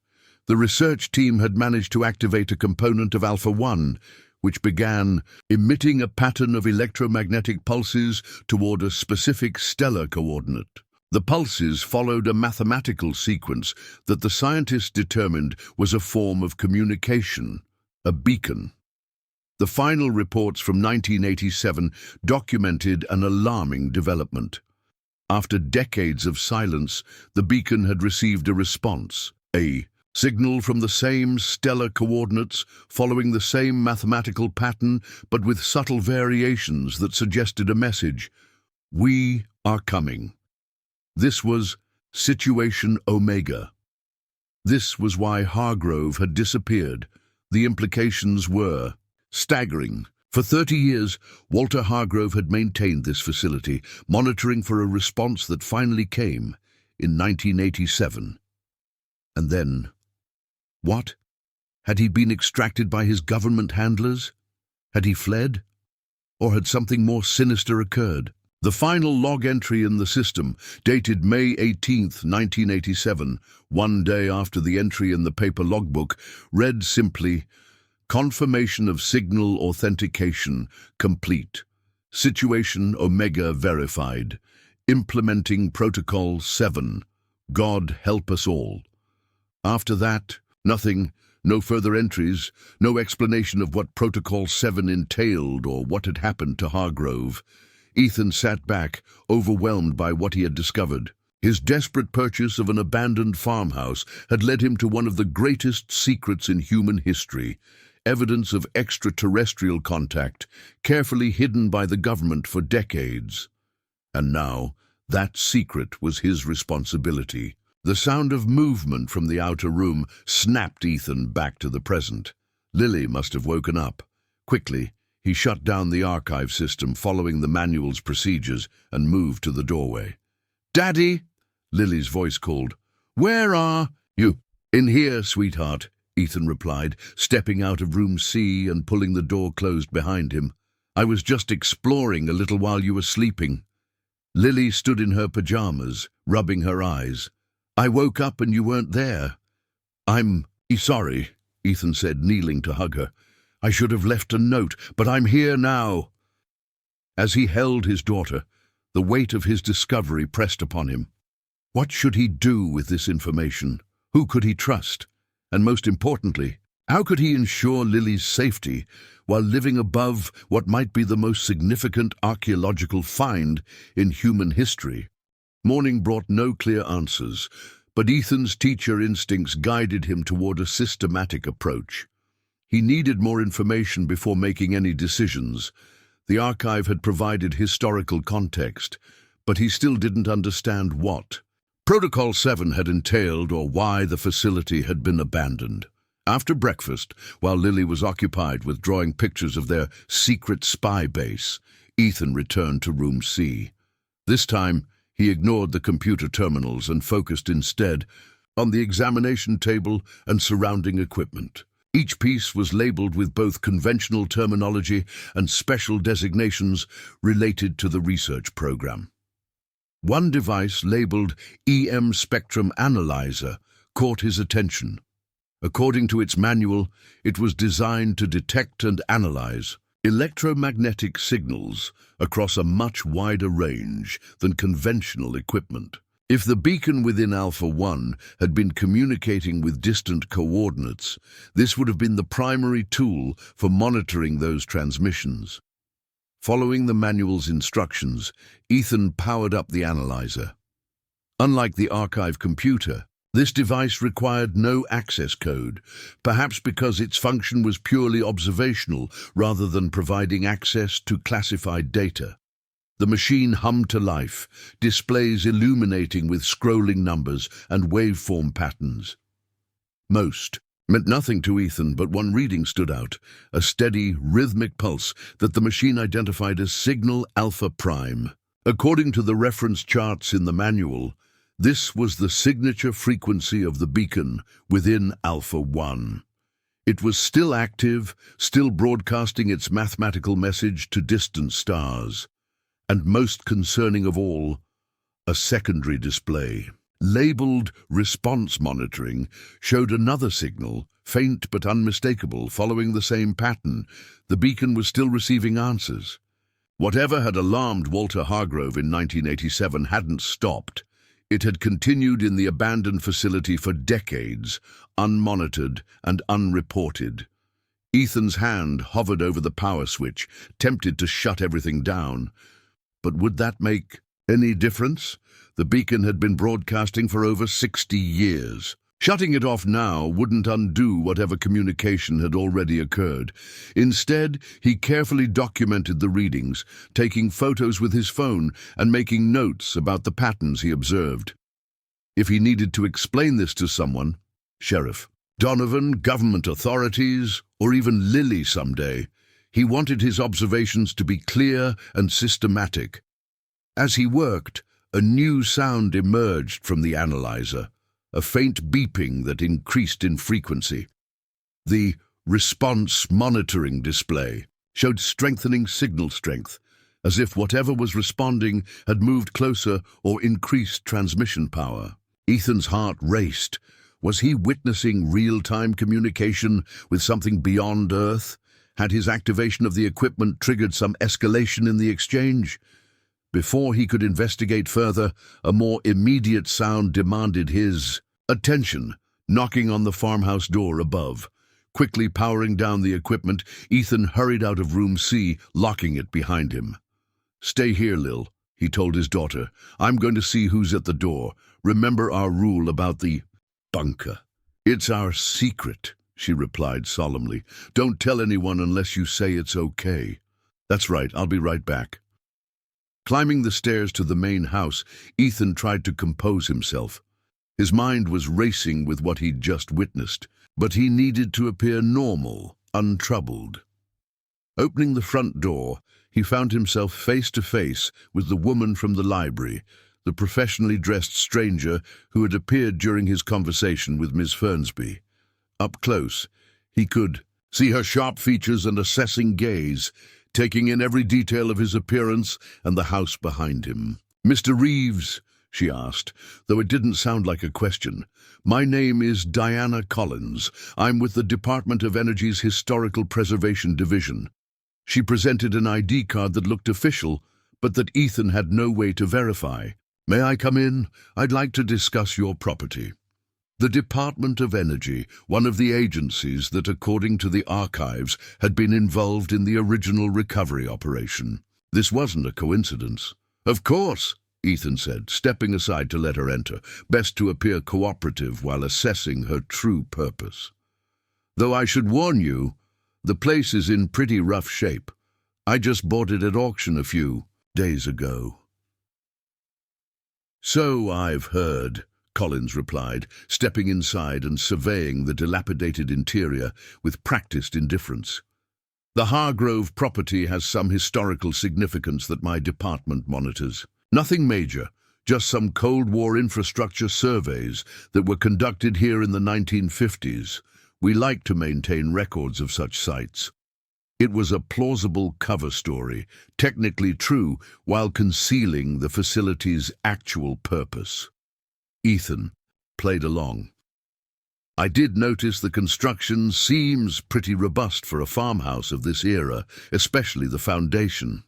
[SPEAKER 1] The research team had managed to activate a component of Alpha-1, which began emitting a pattern of electromagnetic pulses toward a specific stellar coordinate. The pulses followed a mathematical sequence that the scientists determined was a form of communication, a beacon. The final reports from 1987 documented an alarming development. After decades of silence, the beacon had received a response, a signal from the same stellar coordinates, following the same mathematical pattern, but with subtle variations that suggested a message. We are coming. This was Situation Omega. This was why Hargrove had disappeared. The implications were staggering. For 30 years, Walter Hargrove had maintained this facility, monitoring for a response that finally came in 1987. And then, what? Had he been extracted by his government handlers? Had he fled? Or had something more sinister occurred? The final log entry in the system, dated May 18, 1987, one day after the entry in the paper logbook, read simply, "Confirmation of signal authentication complete. Situation Omega verified. Implementing Protocol 7. God help us all." After that, nothing, no further entries, no explanation of what Protocol 7 entailed or what had happened to Hargrove. Ethan sat back, overwhelmed by what he had discovered. His desperate purchase of an abandoned farmhouse had led him to one of the greatest secrets in human history, evidence of extraterrestrial contact, carefully hidden by the government for decades. And now, that secret was his responsibility. The sound of movement from the outer room snapped Ethan back to the present. Lily must have woken up. Quickly, he shut down the archive system, following the manual's procedures, and moved to the doorway. "Daddy!" Lily's voice called. "Where are you?" "In here, sweetheart," Ethan replied, stepping out of room C and pulling the door closed behind him. "I was just exploring a little while you were sleeping." Lily stood in her pajamas, rubbing her eyes. "I woke up and you weren't there." "I'm sorry," Ethan said, kneeling to hug her. "I should have left a note, but I'm here now." As he held his daughter, the weight of his discovery pressed upon him. What should he do with this information? Who could he trust? And most importantly, how could he ensure Lily's safety while living above what might be the most significant archaeological find in human history? Morning brought no clear answers, but Ethan's teacher instincts guided him toward a systematic approach. He needed more information before making any decisions. The archive had provided historical context, but he still didn't understand what Protocol 7 had entailed or why the facility had been abandoned. After breakfast, while Lily was occupied with drawing pictures of their secret spy base, Ethan returned to room C. This time, he ignored the computer terminals and focused instead on the examination table and surrounding equipment. Each piece was labeled with both conventional terminology and special designations related to the research program. One device, labeled EM Spectrum Analyzer, caught his attention. According to its manual, it was designed to detect and analyze electromagnetic signals across a much wider range than conventional equipment. If the beacon within Alpha-1 had been communicating with distant coordinates, this would have been the primary tool for monitoring those transmissions. Following the manual's instructions, Ethan powered up the analyzer. Unlike the archive computer, this device required no access code, perhaps because its function was purely observational rather than providing access to classified data. The machine hummed to life, displays illuminating with scrolling numbers and waveform patterns. Most meant nothing to Ethan, but one reading stood out, a steady, rhythmic pulse that the machine identified as signal alpha prime. According to the reference charts in the manual, this was the signature frequency of the beacon within Alpha 1. It was still active, still broadcasting its mathematical message to distant stars. And most concerning of all, a secondary display, labeled response monitoring, showed another signal, faint but unmistakable, following the same pattern. The beacon was still receiving answers. Whatever had alarmed Walter Hargrove in 1987 hadn't stopped. It had continued in the abandoned facility for decades, unmonitored and unreported. Ethan's hand hovered over the power switch, tempted to shut everything down. But would that make any difference? The beacon had been broadcasting for over 60 years. Shutting it off now wouldn't undo whatever communication had already occurred. Instead, he carefully documented the readings, taking photos with his phone and making notes about the patterns he observed. If he needed to explain this to someone, Sheriff Donovan, government authorities, or even Lily someday, he wanted his observations to be clear and systematic. As he worked, a new sound emerged from the analyzer, a faint beeping that increased in frequency. The response monitoring display showed strengthening signal strength, as if whatever was responding had moved closer or increased transmission power. Ethan's heart raced. Was he witnessing real-time communication with something beyond Earth? Had his activation of the equipment triggered some escalation in the exchange? Before he could investigate further, a more immediate sound demanded his attention, knocking on the farmhouse door above. Quickly powering down the equipment, Ethan hurried out of room C, locking it behind him. "Stay here, Lil," he told his daughter. "I'm going to see who's at the door. Remember our rule about the bunker." "It's our secret," she replied solemnly. "Don't tell anyone unless you say it's okay." "That's right, I'll be right back." Climbing the stairs to the main house, Ethan tried to compose himself. His mind was racing with what he'd just witnessed, but he needed to appear normal, untroubled. Opening the front door, he found himself face to face with the woman from the library, the professionally dressed stranger who had appeared during his conversation with Miss Fernsby. Up close, he could see her sharp features and assessing gaze, taking in every detail of his appearance and the house behind him. "Mr. Reeves," she asked, though it didn't sound like a question. "My name is Diana Collins. I'm with the Department of Energy's Historical Preservation Division." She presented an ID card that looked official, but that Ethan had no way to verify. "May I come in? I'd like to discuss your property." The Department of Energy, one of the agencies that, according to the archives, had been involved in the original recovery operation. This wasn't a coincidence. "Of course," Ethan said, stepping aside to let her enter, best to appear cooperative while assessing her true purpose. "Though I should warn you, the place is in pretty rough shape. I just bought it at auction a few days ago." "So I've heard," Collins replied, stepping inside and surveying the dilapidated interior with practiced indifference. "The Hargrove property has some historical significance that my department monitors. Nothing major, just some Cold War infrastructure surveys that were conducted here in the 1950s. We like to maintain records of such sites." It was a plausible cover story, technically true, while concealing the facility's actual purpose. Ethan played along. "I did notice the construction seems pretty robust for a farmhouse of this era, especially the foundation."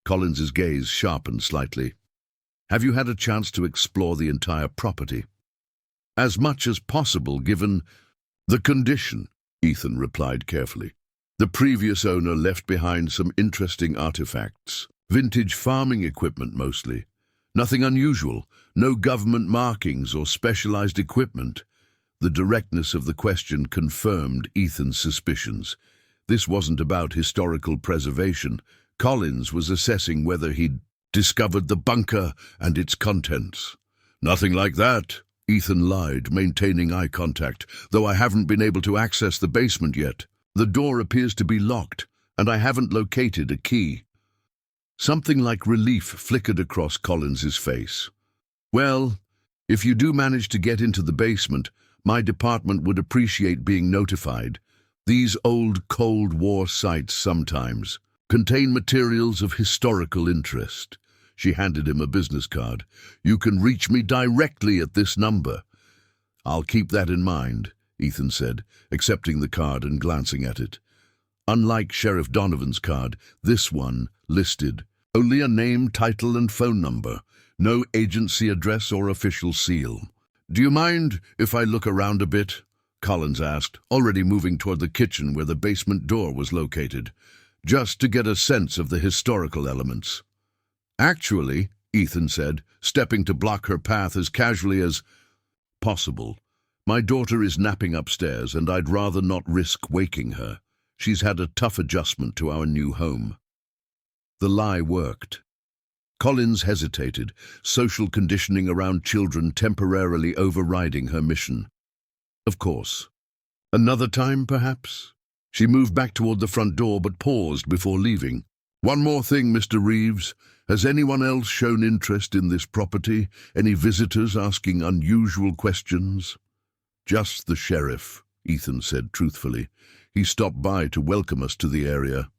[SPEAKER 1] Collins's gaze sharpened slightly. "Have you had a chance to explore the entire property?" "As much as possible, given the condition," Ethan replied carefully. The previous owner left behind some interesting artifacts. Vintage farming equipment mostly. Nothing unusual, no government markings or specialized equipment. The directness of the question confirmed Ethan's suspicions. This wasn't about historical preservation. Collins was assessing whether he'd discovered the bunker and its contents. Nothing like that, Ethan lied, maintaining eye contact, though I haven't been able to access the basement yet. The door appears to be locked, and I haven't located a key. Something like relief flickered across Collins's face. Well, if you do manage to get into the basement, my department would appreciate being notified. These old Cold War sites sometimes contain materials of historical interest. She handed him a business card. You can reach me directly at this number. I'll keep that in mind, Ethan said, accepting the card and glancing at it. Unlike Sheriff Donovan's card, this one listed only a name, title, and phone number. No agency address or official seal. Do you mind if I look around a bit? Collins asked, already moving toward the kitchen where the basement door was located, just to get a sense of the historical elements. Actually, Ethan said, stepping to block her path as casually as possible, my daughter is napping upstairs and I'd rather not risk waking her. She's had a tough adjustment to our new home. The lie worked. Collins hesitated, social conditioning around children temporarily overriding her mission. Of course. Another time, perhaps? She moved back toward the front door but paused before leaving. One more thing, Mr. Reeves. Has anyone else shown interest in this property? Any visitors asking unusual questions? Just the sheriff, Ethan said truthfully. He stopped by to welcome us to the area.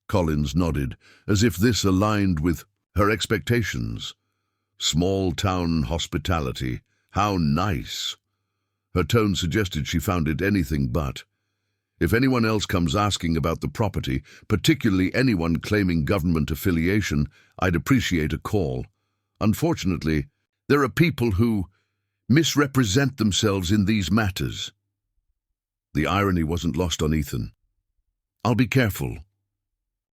[SPEAKER 1] Collins nodded, as if this aligned with her expectations. Small-town hospitality. How nice. Her tone suggested she found it anything but. If anyone else comes asking about the property, particularly anyone claiming government affiliation, I'd appreciate a call. Unfortunately, there are people who misrepresent themselves in these matters. The irony wasn't lost on Ethan. I'll be careful.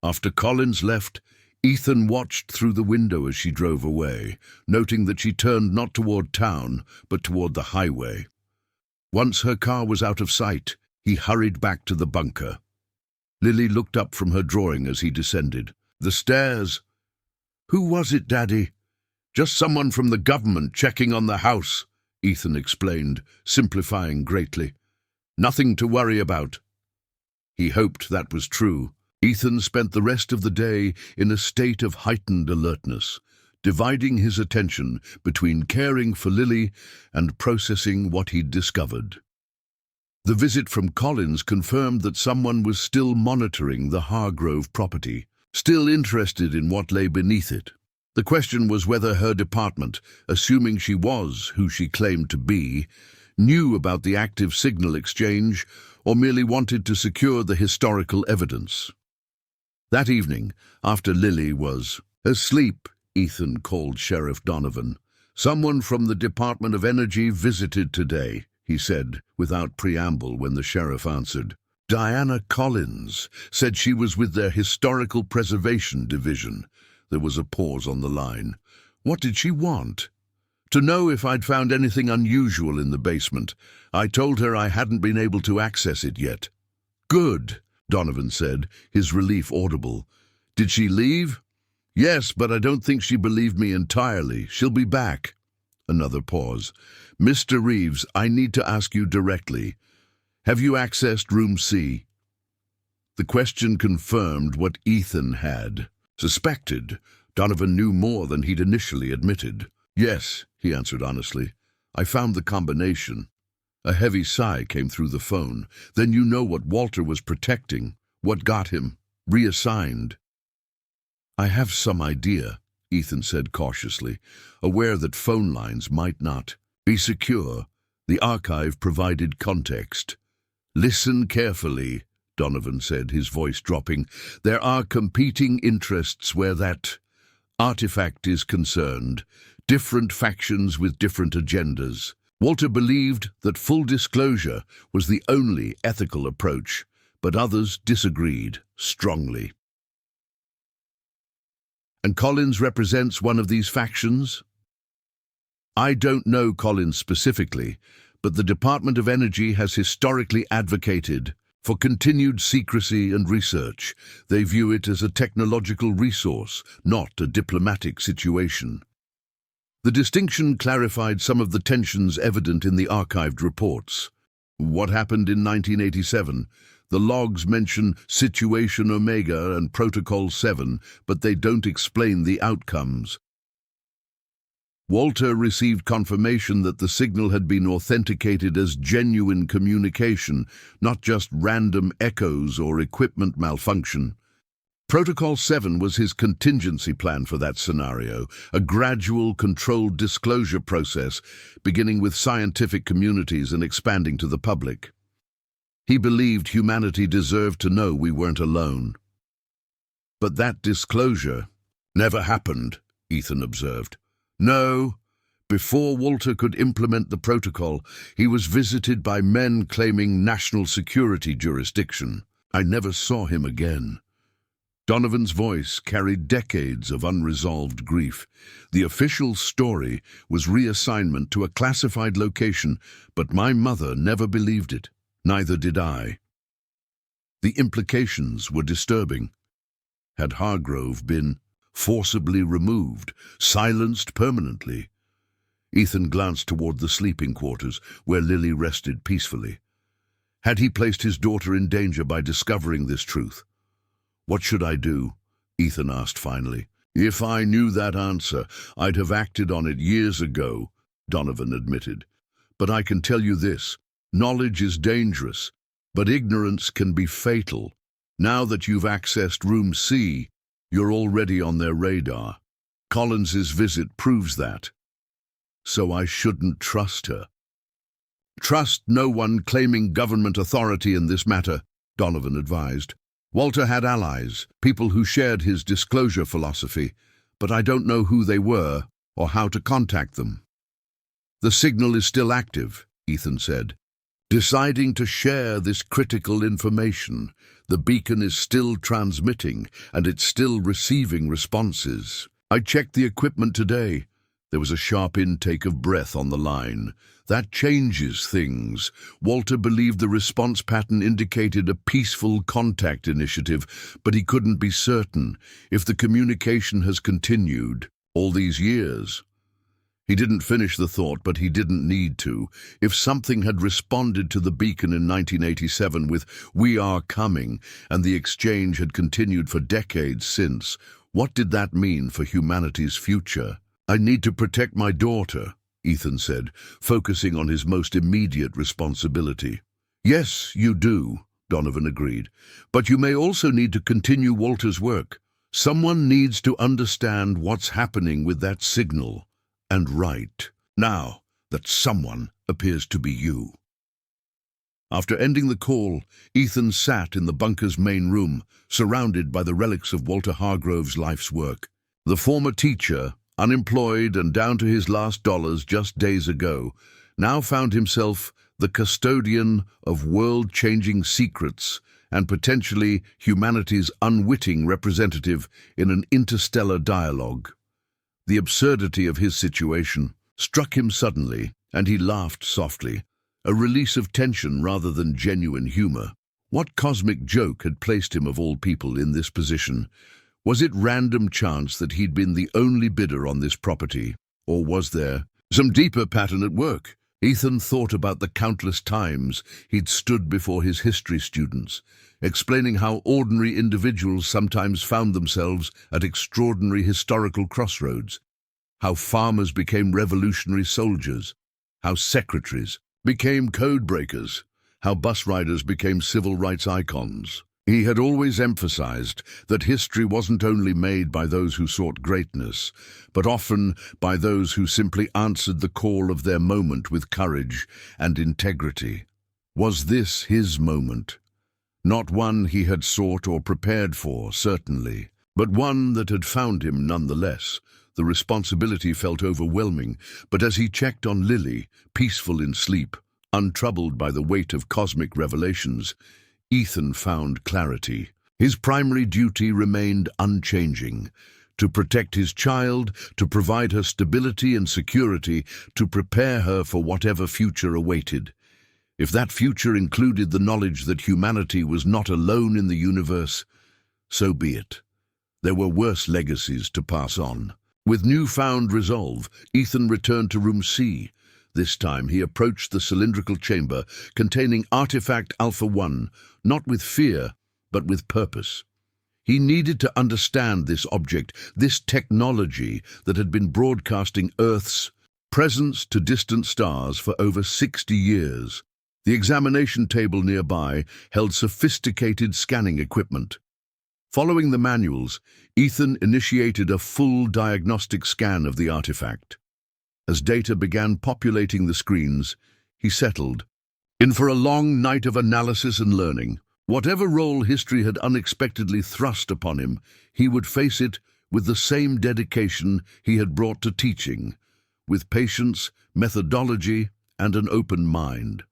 [SPEAKER 1] After Collins left, Ethan watched through the window as she drove away, noting that she turned not toward town, but toward the highway. Once her car was out of sight, he hurried back to the bunker. Lily looked up from her drawing as he descended. The stairs. Who was it, Daddy? Just someone from the government checking on the house, Ethan explained, simplifying greatly. Nothing to worry about. He hoped that was true. Ethan spent the rest of the day in a state of heightened alertness, dividing his attention between caring for Lily and processing what he'd discovered. The visit from Collins confirmed that someone was still monitoring the Hargrove property, still interested in what lay beneath it. The question was whether her department, assuming she was who she claimed to be, knew about the active signal exchange or merely wanted to secure the historical evidence. That evening, after Lily was asleep, Ethan called Sheriff Donovan. Someone from the Department of Energy visited today, he said, without preamble when the sheriff answered. Diana Collins said she was with their Historical Preservation Division. There was a pause on the line. What did she want? To know if I'd found anything unusual in the basement. I told her I hadn't been able to access it yet. Good, Donovan said, his relief audible. Did she leave? Yes, but I don't think she believed me entirely. She'll be back. Another pause. Mr. Reeves, I need to ask you directly. Have you accessed room C? The question confirmed what Ethan had suspected. Donovan knew more than he'd initially admitted. Yes, he answered honestly. I found the combination. A heavy sigh came through the phone. Then you know what Walter was protecting, what got him reassigned. I have some idea, Ethan said cautiously, aware that phone lines might not be secure. The archive provided context. Listen carefully, Donovan said, his voice dropping. There are competing interests where that artifact is concerned, different factions with different agendas. Walter believed that full disclosure was the only ethical approach, but others disagreed strongly. And Collins represents one of these factions? I don't know Collins specifically, but the Department of Energy has historically advocated for continued secrecy and research. They view it as a technological resource, not a diplomatic situation. The distinction clarified some of the tensions evident in the archived reports. What happened in 1987? The logs mention Situation Omega and Protocol 7, but they don't explain the outcomes. Walter received confirmation that the signal had been authenticated as genuine communication, not just random echoes or equipment malfunction. Protocol 7 was his contingency plan for that scenario, a gradual, controlled disclosure process, beginning with scientific communities and expanding to the public. He believed humanity deserved to know we weren't alone. But that disclosure never happened, Ethan observed. No, before Walter could implement the protocol, he was visited by men claiming national security jurisdiction. I never saw him again. Donovan's voice carried decades of unresolved grief. The official story was reassignment to a classified location, but my mother never believed it. Neither did I. The implications were disturbing. Had Hargrove been forcibly removed, silenced permanently? Ethan glanced toward the sleeping quarters, where Lily rested peacefully. Had he placed his daughter in danger by discovering this truth? What should I do? Ethan asked finally. If I knew that answer, I'd have acted on it years ago, Donovan admitted. But I can tell you this, knowledge is dangerous, but ignorance can be fatal. Now that you've accessed Room C, you're already on their radar. Collins's visit proves that. So I shouldn't trust her. Trust no one claiming government authority in this matter, Donovan advised. Walter had allies, people who shared his disclosure philosophy, but I don't know who they were or how to contact them. The signal is still active, Ethan said. Deciding to share this critical information, the beacon is still transmitting and it's still receiving responses. I checked the equipment today. There was a sharp intake of breath on the line. That changes things. Walter believed the response pattern indicated a peaceful contact initiative, but he couldn't be certain if the communication has continued all these years. He didn't finish the thought, but he didn't need to. If something had responded to the beacon in 1987 with "We are coming," and the exchange had continued for decades since, what did that mean for humanity's future? I need to protect my daughter, Ethan said, focusing on his most immediate responsibility. Yes, you do, Donovan agreed, but you may also need to continue Walter's work. Someone needs to understand what's happening with that signal. And right now, that someone appears to be you. After ending the call, Ethan sat in the bunker's main room, surrounded by the relics of Walter Hargrove's life's work. The former teacher, unemployed and down to his last dollars just days ago, now found himself the custodian of world-changing secrets and potentially humanity's unwitting representative in an interstellar dialogue. The absurdity of his situation struck him suddenly, and he laughed softly, a release of tension rather than genuine humor. What cosmic joke had placed him, of all people, in this position? Was it random chance that he'd been the only bidder on this property, or was there some deeper pattern at work? Ethan thought about the countless times he'd stood before his history students, explaining how ordinary individuals sometimes found themselves at extraordinary historical crossroads, how farmers became revolutionary soldiers, how secretaries became code breakers, how bus riders became civil rights icons. He had always emphasized that history wasn't only made by those who sought greatness, but often by those who simply answered the call of their moment with courage and integrity. Was this his moment? Not one he had sought or prepared for, certainly, but one that had found him nonetheless. The responsibility felt overwhelming, but as he checked on Lily, peaceful in sleep, untroubled by the weight of cosmic revelations, Ethan found clarity. His primary duty remained unchanging: to protect his child, to provide her stability and security, to prepare her for whatever future awaited. If that future included the knowledge that humanity was not alone in the universe, so be it. There were worse legacies to pass on. With newfound resolve, Ethan returned to room C. This time he approached the cylindrical chamber containing artifact Alpha-1, not with fear, but with purpose. He needed to understand this object, this technology that had been broadcasting Earth's presence to distant stars for over 60 years. The examination table nearby held sophisticated scanning equipment. Following the manuals, Ethan initiated a full diagnostic scan of the artifact. As data began populating the screens, he settled in for a long night of analysis and learning. Whatever role history had unexpectedly thrust upon him, he would face it with the same dedication he had brought to teaching, with patience, methodology, and an open mind.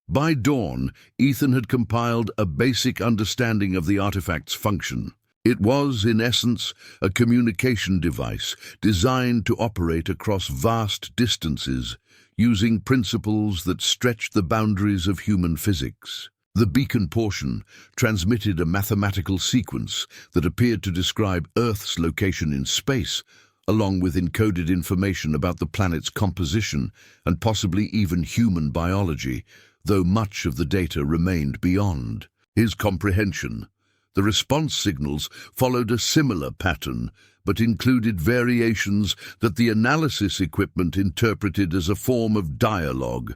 [SPEAKER 1] By dawn, Ethan had compiled a basic understanding of the artifact's function. It was, in essence, a communication device designed to operate across vast distances, using principles that stretched the boundaries of human physics. The beacon portion transmitted a mathematical sequence that appeared to describe Earth's location in space, along with encoded information about the planet's composition and possibly even human biology, though much of the data remained beyond his comprehension. The response signals followed a similar pattern, but included variations that the analysis equipment interpreted as a form of dialogue,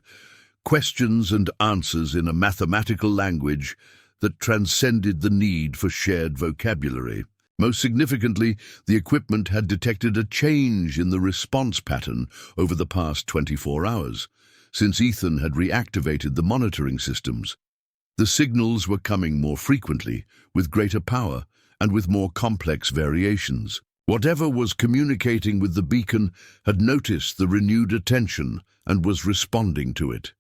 [SPEAKER 1] questions and answers in a mathematical language that transcended the need for shared vocabulary. Most significantly, the equipment had detected a change in the response pattern over the past 24 hours. Since Ethan had reactivated the monitoring systems, the signals were coming more frequently, with greater power, and with more complex variations. Whatever was communicating with the beacon had noticed the renewed attention and was responding to it.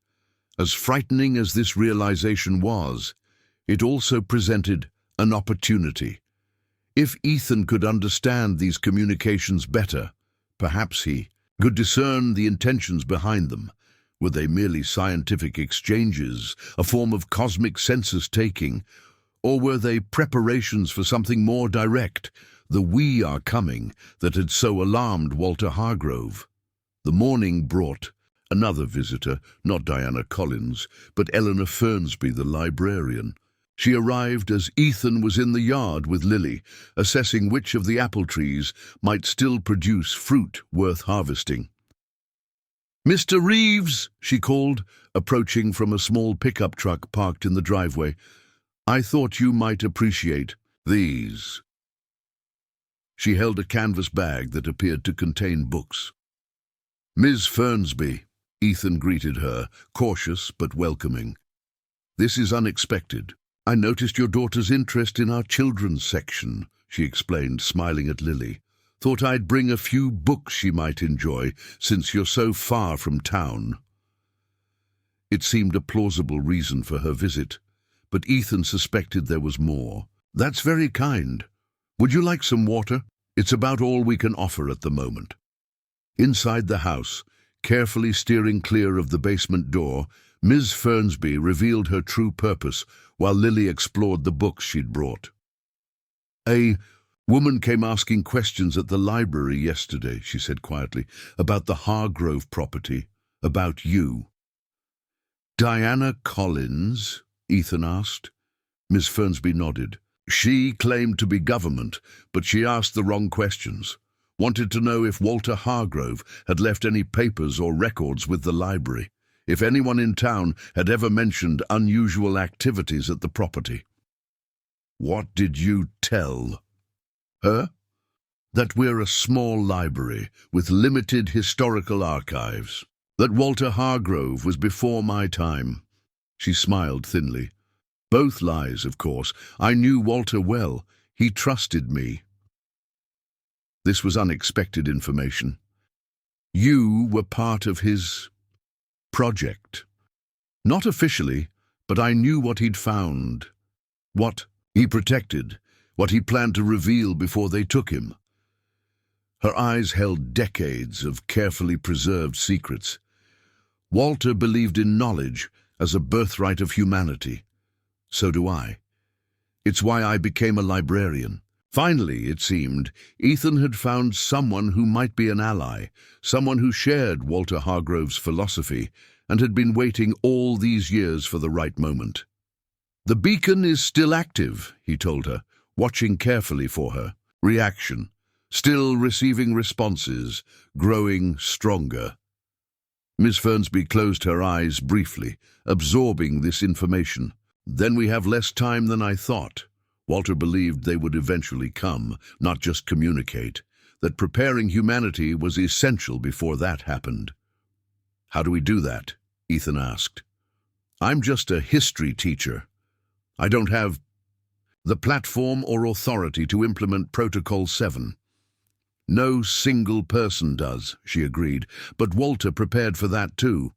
[SPEAKER 1] As frightening as this realization was, it also presented an opportunity. If Ethan could understand these communications better, perhaps he could discern the intentions behind them. Were they merely scientific exchanges, a form of cosmic census-taking, or were they preparations for something more direct, the "we are coming" that had so alarmed Walter Hargrove? The morning brought another visitor, not Diana Collins, but Eleanor Fernsby, the librarian. She arrived as Ethan was in the yard with Lily, assessing which of the apple trees might still produce fruit worth harvesting. "Mr. Reeves," she called, approaching from a small pickup truck parked in the driveway. "I thought you might appreciate these." She held a canvas bag that appeared to contain books. "Ms. Fernsby," Ethan greeted her, cautious but welcoming. "This is unexpected. I noticed your daughter's interest in our children's section," she explained, smiling at Lily. "Thought I'd bring a few books she might enjoy, since you're so far from town." It seemed a plausible reason for her visit, but Ethan suspected there was more. "That's very kind. Would you like some water? It's about all we can offer at the moment." Inside the house, carefully steering clear of the basement door, Ms. Fernsby revealed her true purpose while Lily explored the books she'd brought. "A woman came asking questions at the library yesterday," she said quietly, "about the Hargrove property, about you." "Diana Collins?" Ethan asked. Ms. Fernsby nodded. "She claimed to be government, but she asked the wrong questions. Wanted to know if Walter Hargrove had left any papers or records with the library, if anyone in town had ever mentioned unusual activities at the property." "What did you tell her?" "That we're a small library with limited historical archives. That Walter Hargrove was before my time." She smiled thinly. "Both lies, of course. I knew Walter well. He trusted me." This was unexpected information. "You were part of his project." "Not officially, but I knew what he'd found, what he protected, what he planned to reveal before they took him. Her eyes held decades of carefully preserved secrets. Walter believed in knowledge as a birthright of humanity. So do I. It's why I became a librarian. Finally, it seemed, Ethan had found someone who might be an ally, someone who shared Walter Hargrove's philosophy and had been waiting all these years for the right moment. "The beacon is still active," he told her, watching carefully for her. Reaction. Still receiving responses, growing stronger. Miss Fernsby closed her eyes briefly, absorbing this information. "Then we have less time than I thought." Walter believed they would eventually come, not just communicate, that preparing humanity was essential before that happened. "How do we do that?" Ethan asked. "I'm just a history teacher. I don't have the platform or authority to implement Protocol 7. No single person does," she agreed, "but Walter prepared for that too.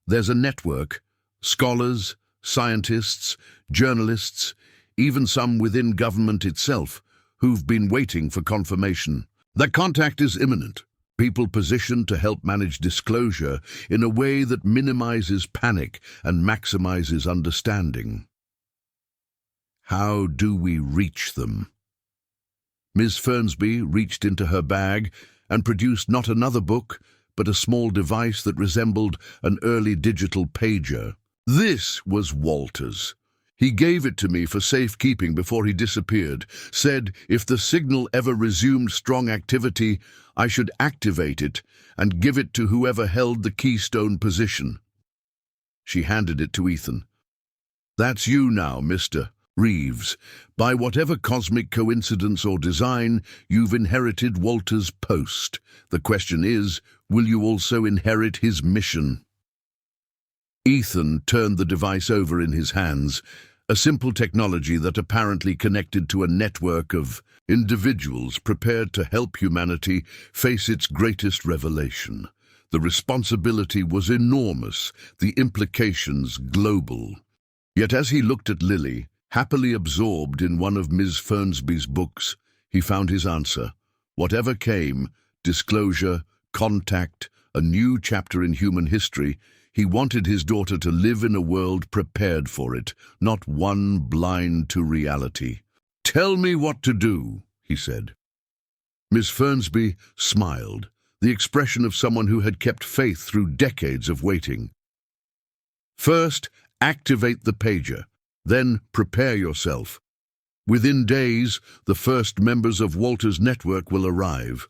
[SPEAKER 1] There's a network, scholars, scientists, journalists, even some within government itself, who've been waiting for confirmation. That contact is imminent. People positioned to help manage disclosure in a way that minimizes panic and maximizes understanding." How do we reach them? Ms. Fernsby reached into her bag and produced not another book, but a small device that resembled an early digital pager. This was Walter's. He gave it to me for safekeeping before he disappeared, said if the signal ever resumed strong activity, I should activate it and give it to whoever held the keystone position. She handed it to Ethan. "That's you now, Mr. Reeves. By whatever cosmic coincidence or design, you've inherited Walter's post. The question is, will you also inherit his mission?" Ethan turned the device over in his hands, a simple technology that apparently connected to a network of individuals prepared to help humanity face its greatest revelation. The responsibility was enormous, the implications global. Yet as he looked at Lily, happily absorbed in one of Ms. Fernsby's books, he found his answer. Whatever came, disclosure, contact, a new chapter in human history, he wanted his daughter to live in a world prepared for it, not one blind to reality. "Tell me what to do," he said. Miss Fernsby smiled, the expression of someone who had kept faith through decades of waiting. "First, activate the pager. Then prepare yourself. Within days, the first members of Walter's network will arrive.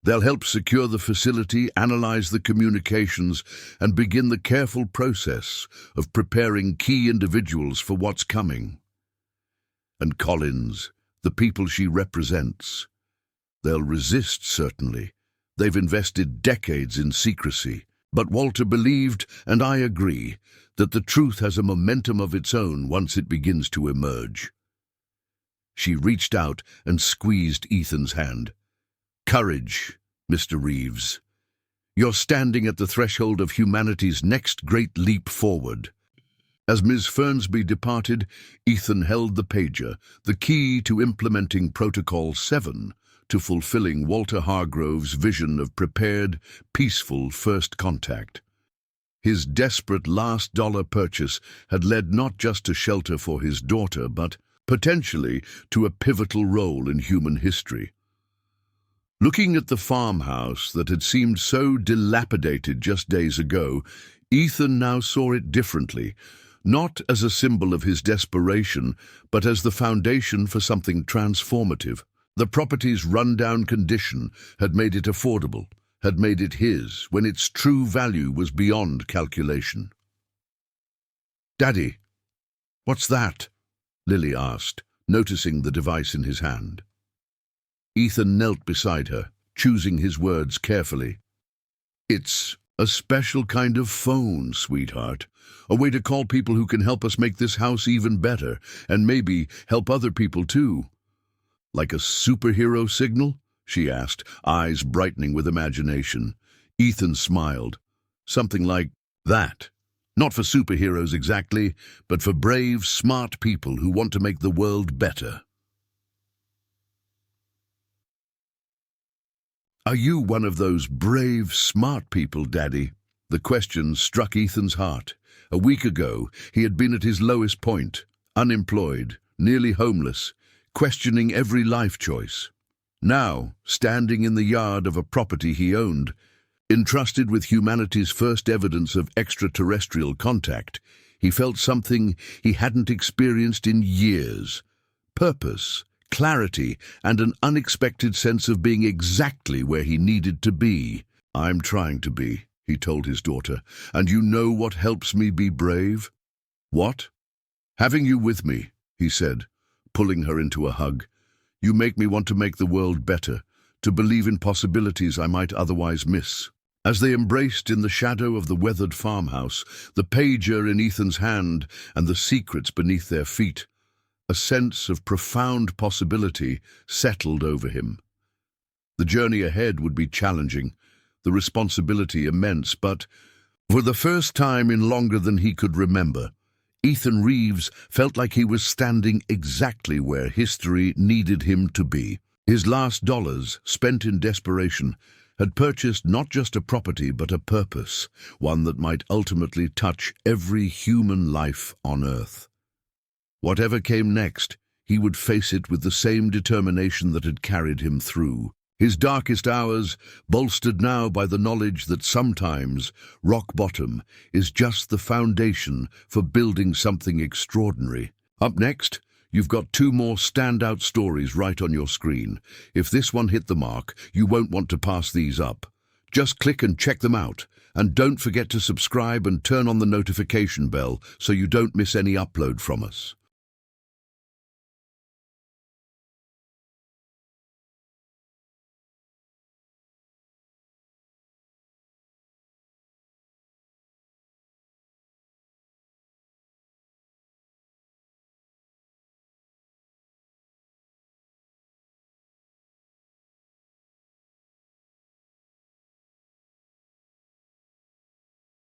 [SPEAKER 1] They'll help secure the facility, analyze the communications, and begin the careful process of preparing key individuals for what's coming. And Collins, the people she represents. They'll resist, certainly. They've invested decades in secrecy. But Walter believed, and I agree, that the truth has a momentum of its own once it begins to emerge." She reached out and squeezed Ethan's hand. "Courage, Mr. Reeves. You're standing at the threshold of humanity's next great leap forward." As Ms. Fernsby departed, Ethan held the pager, the key to implementing Protocol 7, to fulfilling Walter Hargrove's vision of prepared, peaceful first contact. His desperate last-dollar purchase had led not just to shelter for his daughter, but potentially to a pivotal role in human history. Looking at the farmhouse that had seemed so dilapidated just days ago, Ethan now saw it differently, not as a symbol of his desperation, but as the foundation for something transformative. The property's run-down condition had made it affordable, had made it his, when its true value was beyond calculation. "Daddy, what's that?" Lily asked, noticing the device in his hand. Ethan knelt beside her, choosing his words carefully. "It's a special kind of phone, sweetheart. A way to call people who can help us make this house even better, and maybe help other people too." "Like a superhero signal?" she asked, eyes brightening with imagination. Ethan smiled. "Something like that." Not for superheroes exactly, but for brave, smart people who want to make the world better. Are you one of those brave, smart people, Daddy? The question struck Ethan's heart. A week ago, he had been at his lowest point, unemployed, nearly homeless, questioning every life choice. Now, standing in the yard of a property he owned, entrusted with humanity's first evidence of extraterrestrial contact, he felt something he hadn't experienced in years. Purpose, clarity, and an unexpected sense of being exactly where he needed to be. "I'm trying to be," he told his daughter, "and you know what helps me be brave?" "What?" "Having you with me," he said, pulling her into a hug. "You make me want to make the world better, to believe in possibilities I might otherwise miss." As they embraced in the shadow of the weathered farmhouse, the pager in Ethan's hand and the secrets beneath their feet, a sense of profound possibility settled over him. The journey ahead would be challenging, the responsibility immense, but for the first time in longer than he could remember, Ethan Reeves felt like he was standing exactly where history needed him to be. His last dollars, spent in desperation, had purchased not just a property but a purpose, one that might ultimately touch every human life on Earth. Whatever came next, he would face it with the same determination that had carried him through. His darkest hours, bolstered now by the knowledge that sometimes rock bottom is just the foundation for building something extraordinary. Up next, you've got two more standout stories right on your screen. If this one hit the mark, you won't want to pass these up. Just click and check them out. And don't forget to subscribe and turn on the notification bell so you don't miss any upload from us.